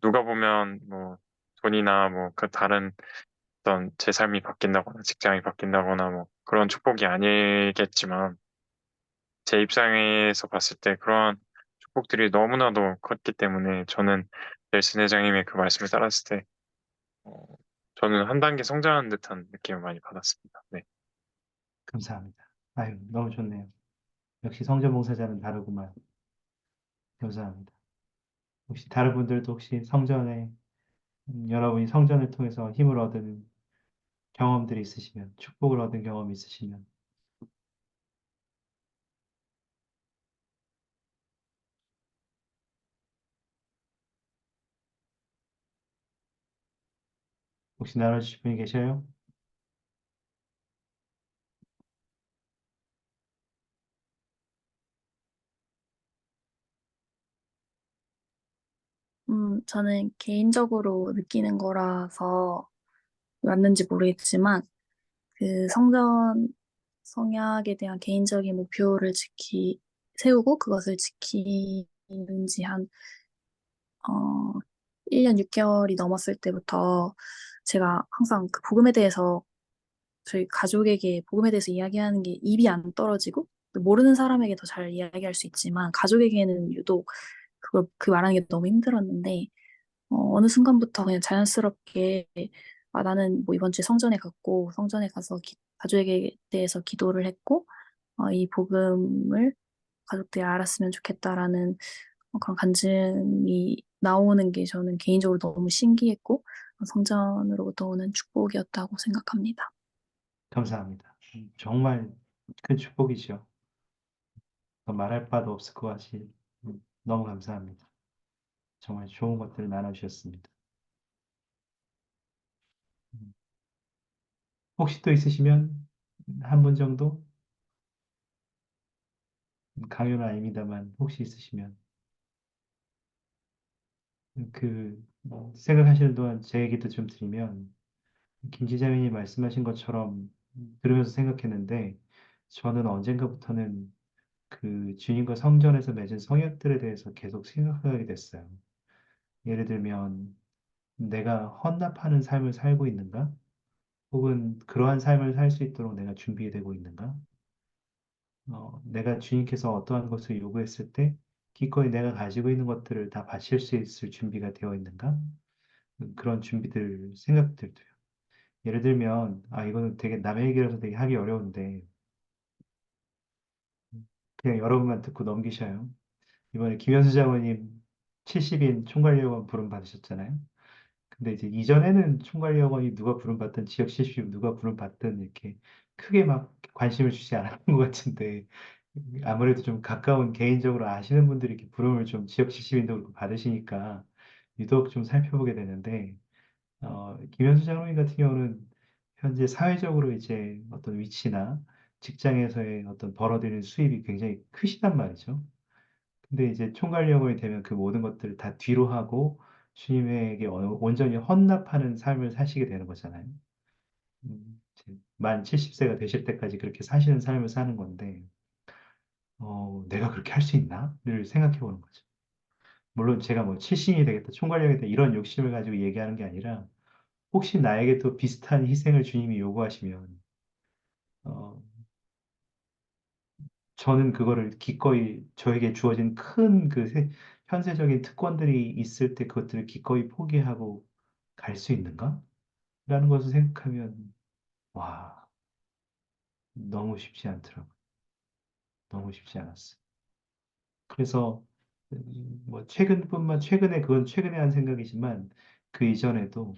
Speaker 2: 누가 보면 뭐 돈이나 뭐 그 다른 어떤 제 삶이 바뀐다거나 직장이 바뀐다거나 뭐 그런 축복이 아니겠지만 제 입장에서 봤을 때 그러한 축복들이 너무나도 컸기 때문에 저는 넬슨 회장님의 그 말씀을 따랐을 때 어, 저는 한 단계 성장한 듯한 느낌을 많이 받았습니다. 네.
Speaker 1: 감사합니다. 아유, 너무 좋네요. 역시 성전봉사자는 다르구만. 감사합니다. 혹시 다른 분들도 혹시 성전에, 여러분이 성전을 통해서 힘을 얻은 경험들이 있으시면, 축복을 얻은 경험이 있으시면, 혹시 나눠주실 분이 계셔요?
Speaker 3: 저는 개인적으로 느끼는 거라서 맞는지 모르겠지만, 그 성전 성약에 대한 개인적인 목표를 세우고 그것을 지키는 지 어, 1년 6개월이 넘었을 때부터 제가 항상 그 복음에 대해서 저희 가족에게 복음에 대해서 이야기하는 게 입이 안 떨어지고 모르는 사람에게 더 잘 이야기할 수 있지만 가족에게는 유독 그 말하는 게 너무 힘들었는데 어느 순간부터 그냥 자연스럽게 나는 뭐 이번 주에 성전에 갔고 성전에 가서 가족에게 대해서 기도를 했고 이 복음을 가족들이 알았으면 좋겠다라는 그런 간증이 나오는 게 저는 개인적으로 너무 신기했고 성전으로부터 오는 축복이었다고 생각합니다.
Speaker 1: 감사합니다. 정말 큰 축복이죠. 더 말할 바도 없을 것 같이 너무 감사합니다. 정말 좋은 것들을 나눠주셨습니다. 음, 혹시 또 있으시면 한 분 정도? 강요는 아닙니다만 혹시 있으시면 생각하시는 동안 제 얘기도 좀 드리면 김 기자님이 말씀하신 것처럼 들으면서 생각했는데 저는 언젠가부터는 그 주님과 성전에서 맺은 성약들에 대해서 계속 생각하게 됐어요. 예를 들면 내가 헌납하는 삶을 살고 있는가? 혹은 그러한 삶을 살 수 있도록 내가 준비되고 있는가? 내가 주님께서 어떠한 것을 요구했을 때 기꺼이 내가 가지고 있는 것들을 다 바칠 수 있을 준비가 되어 있는가? 그런 생각들도요. 예를 들면, 이거는 되게 남의 얘기라서 되게 하기 어려운데, 그냥 여러분만 듣고 넘기셔요. 이번에 김현수 장로님 70인 총괄요원 부름 받으셨잖아요. 근데 이제 이전에는 총괄요원이 누가 부름 받든 지역 CCU 누가 부름 받든 이렇게 크게 막 관심을 주지 않았던 것 같은데, 아무래도 좀 가까운 개인적으로 아시는 분들이 이렇게 부름을 좀 지역 CCU인도 그렇고 받으시니까 유독 좀 살펴보게 되는데, 김현수 장로님 같은 경우는 현재 사회적으로 이제 어떤 위치나 직장에서의 어떤 벌어들이는 수입이 굉장히 크시단 말이죠. 근데 이제 총괄요원이 되면 그 모든 것들을 다 뒤로 하고 주님에게 온전히 헌납하는 삶을 사시게 되는 거잖아요. 이제 만 70세가 되실 때까지 그렇게 사시는 삶을 사는 건데, 내가 그렇게 할 수 있나?를 생각해 보는 거죠. 물론 제가 뭐 칠신이 되겠다, 총괄령이 되겠다 이런 욕심을 가지고 얘기하는 게 아니라 혹시 나에게도 비슷한 희생을 주님이 요구하시면 어, 저는 그거를 기꺼이 저에게 주어진 큰 현세적인 특권들이 있을 때 그것들을 기꺼이 포기하고 갈 수 있는가? 라는 것을 생각하면 와, 너무 쉽지 않더라고요. 너무 쉽지 않았어요. 그래서 뭐 최근에 그건 최근에 한 생각이지만 그 이전에도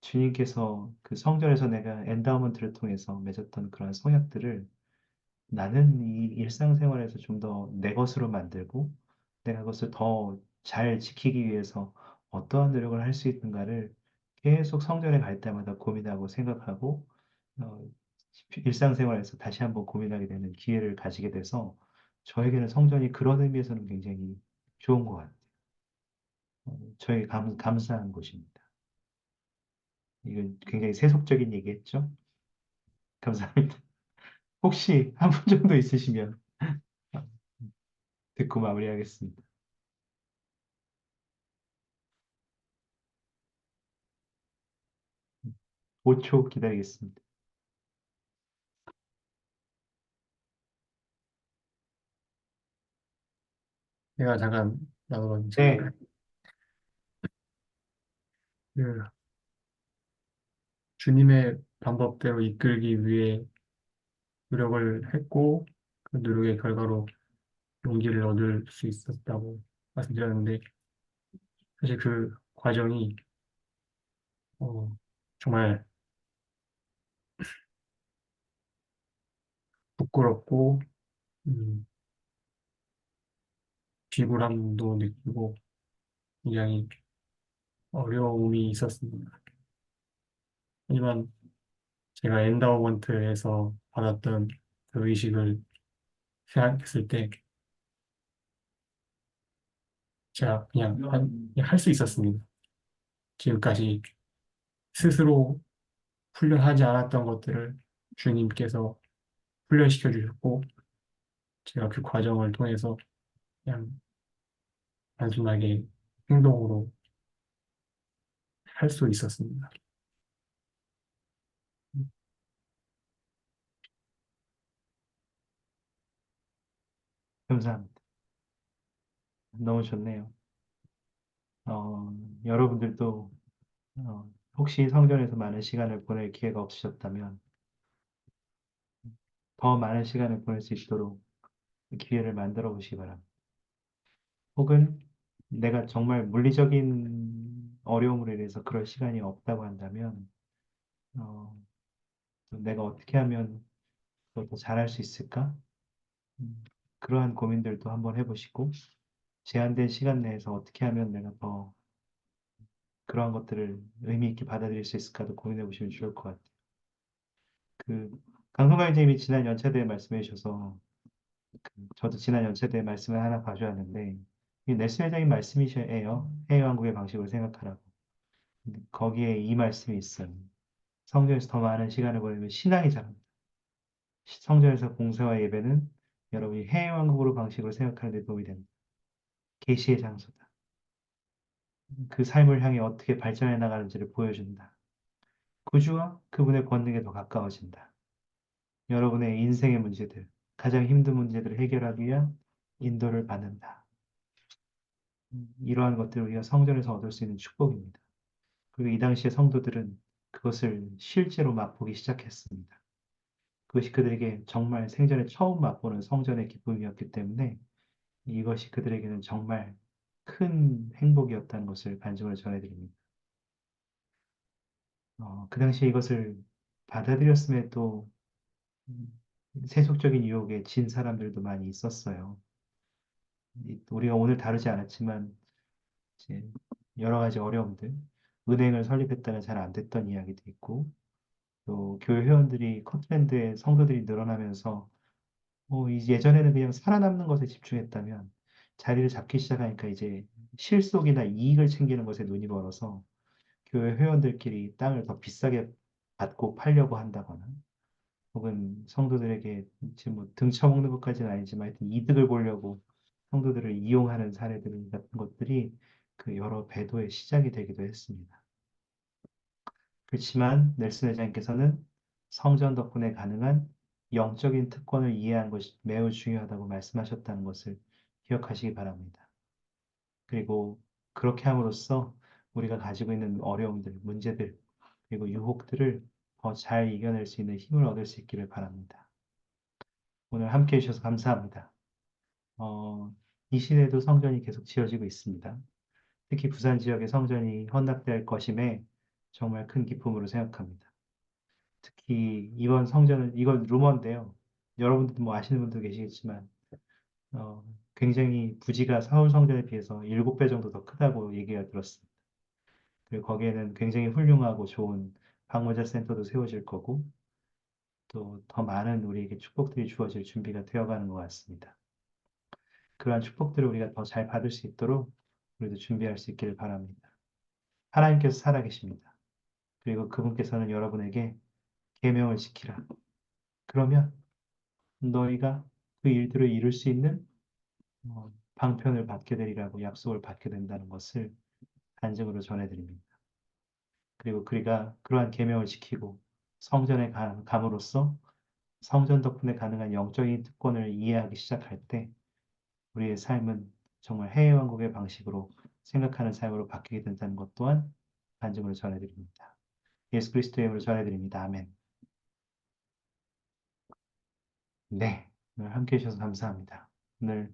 Speaker 1: 주님께서 그 성전에서 내가 엔다우먼트를 통해서 맺었던 그런 성약들을 나는 이 일상생활에서 좀 더 내 것으로 만들고 내가 그것을 더 잘 지키기 위해서 어떠한 노력을 할 수 있는가를 계속 성전에 갈 때마다 고민하고 생각하고 어, 일상생활에서 다시 한번 고민하게 되는 기회를 가지게 돼서 저에게는 성전이 그런 의미에서는 굉장히 좋은 것 같아요. 저에게 감사한 곳입니다. 이건 굉장히 세속적인 얘기했죠? 감사합니다. 혹시 한 분 정도 있으시면 듣고 마무리하겠습니다. 5초 기다리겠습니다.
Speaker 4: 제가 잠깐 나눠봤는데,
Speaker 1: 네,
Speaker 4: 그 주님의 방법대로 이끌기 위해 노력을 했고, 그 노력의 결과로 용기를 얻을 수 있었다고 말씀드렸는데, 사실 그 과정이 어, 정말 부끄럽고, 음, 비굴함도 느끼고, 굉장히 어려움이 있었습니다. 하지만 제가 엔다우먼트에서 받았던 그 의식을 생각했을 때, 제가 그냥 할 수 있었습니다. 지금까지 스스로 훈련하지 않았던 것들을 주님께서 훈련시켜 주셨고, 제가 그 과정을 통해서 그냥 단순하게 행동으로 할 수 있었습니다.
Speaker 1: 감사합니다. 너무 좋네요. 여러분들도 혹시 성전에서 많은 시간을 보낼 기회가 없으셨다면 더 많은 시간을 보낼 수 있도록 기회를 만들어 보시기 바랍니다. 혹은 내가 정말 물리적인 어려움으로 인해서 그럴 시간이 없다고 한다면 어, 또 내가 어떻게 하면 더 잘할 수 있을까? 그러한 고민들도 한번 해보시고 제한된 시간 내에서 어떻게 하면 내가 더 그러한 것들을 의미 있게 받아들일 수 있을까도 고민해 보시면 좋을 것 같아요. 그 강성광 선생님이 지난 연차대에 말씀해 주셔서 저도 지난 연차대에 말씀을 하나 봐주었는데 이 넬슨 회장님 말씀이셔요. 해외왕국의 방식으로 생각하라고. 근데 거기에 이 말씀이 있어요. 성전에서 더 많은 시간을 보내면 신앙이 자랍니다. 성전에서 봉사와 예배는 여러분이 해외왕국으로 방식으로 생각하는 데 도움이 됩니다. 계시의 장소다. 그 삶을 향해 어떻게 발전해 나가는지를 보여준다. 구주와 그분의 권능에 더 가까워진다. 여러분의 인생의 문제들, 가장 힘든 문제들을 해결하기 위한 인도를 받는다. 이러한 것들을 우리가 성전에서 얻을 수 있는 축복입니다. 그리고 이 당시의 성도들은 그것을 실제로 맛보기 시작했습니다. 그것이 그들에게 정말 생전에 처음 맛보는 성전의 기쁨이었기 때문에 이것이 그들에게는 정말 큰 행복이었다는 것을 간증으로 전해드립니다. 그 당시에 이것을 받아들였음에도 음, 세속적인 유혹에 진 사람들도 많이 있었어요. 우리가 오늘 다루지 않았지만 이제 여러 가지 어려움들, 은행을 설립했다가 잘 안 됐던 이야기도 있고, 또 교회 회원들이 커트밴드에 성도들이 늘어나면서 예전에는 그냥 살아남는 것에 집중했다면 자리를 잡기 시작하니까 이제 실속이나 이익을 챙기는 것에 눈이 멀어서 교회 회원들끼리 땅을 더 비싸게 받고 팔려고 한다거나 혹은 성도들에게 지금 뭐 등쳐먹는 것까지는 아니지만 하여튼 이득을 보려고 성도들을 이용하는 사례들 같은 것들이 그 여러 배도의 시작이 되기도 했습니다. 그렇지만 넬슨 회장님께서는 성전 덕분에 가능한 영적인 특권을 이해하는 것이 매우 중요하다고 말씀하셨다는 것을 기억하시기 바랍니다. 그리고 그렇게 함으로써 우리가 가지고 있는 어려움들, 문제들, 그리고 유혹들을 더 잘 이겨낼 수 있는 힘을 얻을 수 있기를 바랍니다. 오늘 함께 해주셔서 감사합니다. 이 시대에도 성전이 계속 지어지고 있습니다. 특히 부산 지역의 성전이 헌납될 것임에 정말 큰 기쁨으로 생각합니다. 특히 이번 성전은 이건 루머인데요. 여러분들도 뭐 아시는 분도 계시겠지만 굉장히 부지가 서울 성전에 비해서 7배 정도 더 크다고 얘기가 들었습니다. 그리고 거기에는 굉장히 훌륭하고 좋은 방문자 센터도 세워질 거고 또 더 많은 우리에게 축복들이 주어질 준비가 되어가는 것 같습니다. 그러한 축복들을 우리가 더 잘 받을 수 있도록 우리도 준비할 수 있기를 바랍니다. 하나님께서 살아계십니다. 그리고 그분께서는 여러분에게 계명을 지키라. 그러면 너희가 그 일들을 이룰 수 있는 방편을 받게 되리라고 약속을 받게 된다는 것을 간증으로 전해드립니다. 그리고 그리가 그러한 계명을 지키고 성전에 감으로써 성전 덕분에 가능한 영적인 특권을 이해하기 시작할 때 우리의 삶은 정말 해외왕국의 방식으로 생각하는 삶으로 바뀌게 된다는 것 또한 간증으로 전해드립니다. 예수 그리스도의 이름으로 전해드립니다. 아멘. 네, 오늘 함께 해주셔서 감사합니다. 오늘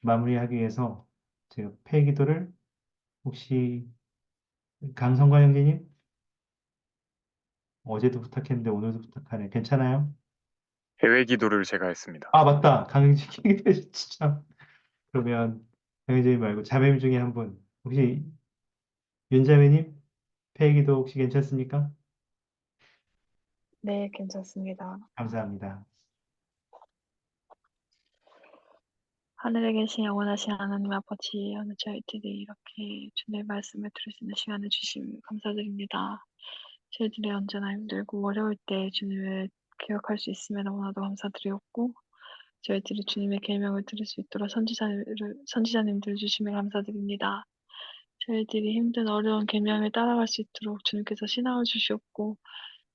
Speaker 1: 마무리하기 위해서 제가 폐기도를 혹시 강성관 형제님 어제도 부탁했는데 오늘도 부탁하네. 괜찮아요?
Speaker 2: 해외 기도를 제가 했습니다.
Speaker 1: 아 맞다. 강형제 폐기도 진짜. 그러면 강형제님 말고 자매님 중에 한 분 혹시 윤자매님 폐기도 혹시 괜찮습니까?
Speaker 6: 네, 괜찮습니다.
Speaker 1: 감사합니다.
Speaker 6: 하늘에 계신 영원하신 하나님 아버지, 오늘 저희들이 이렇게 주님의 말씀을 들을 수 있는 시간을 주심 감사드립니다. 저희들이 언제나 힘들고 어려울 때 주님을 기억할 수 있음에 너무나도 감사드리었고, 저희들이 주님의 계명을 들을 수 있도록 선지자님들 주심에 감사드립니다. 저희들이 힘든 어려운 계명을 따라갈 수 있도록 주님께서 신앙을 주시옵고,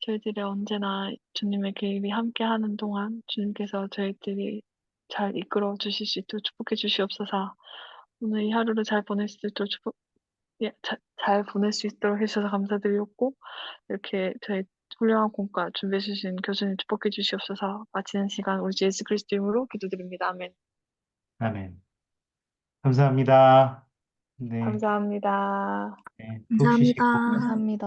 Speaker 6: 저희들이 언제나 주님의 길이 함께하는 동안 주님께서 저희들이 잘 이끌어 주실 수 있도록 축복해 주시옵소서. 오늘 이 하루를 잘 보낼 수 있도록 잘 보낼 수 있도록 해주셔서 감사드리었고, 이렇게 저희 훌륭한 공과 준비해 주신 교수님 축복해 주시옵소서. 마치는 시간 우리 주 예수 그리스도 이름으로 기도드립니다. 아멘.
Speaker 1: 아멘. 감사합니다. 네,
Speaker 6: 감사합니다.
Speaker 1: 네, 푹 쉬시고
Speaker 3: 감사합니다.
Speaker 5: 감사합니다.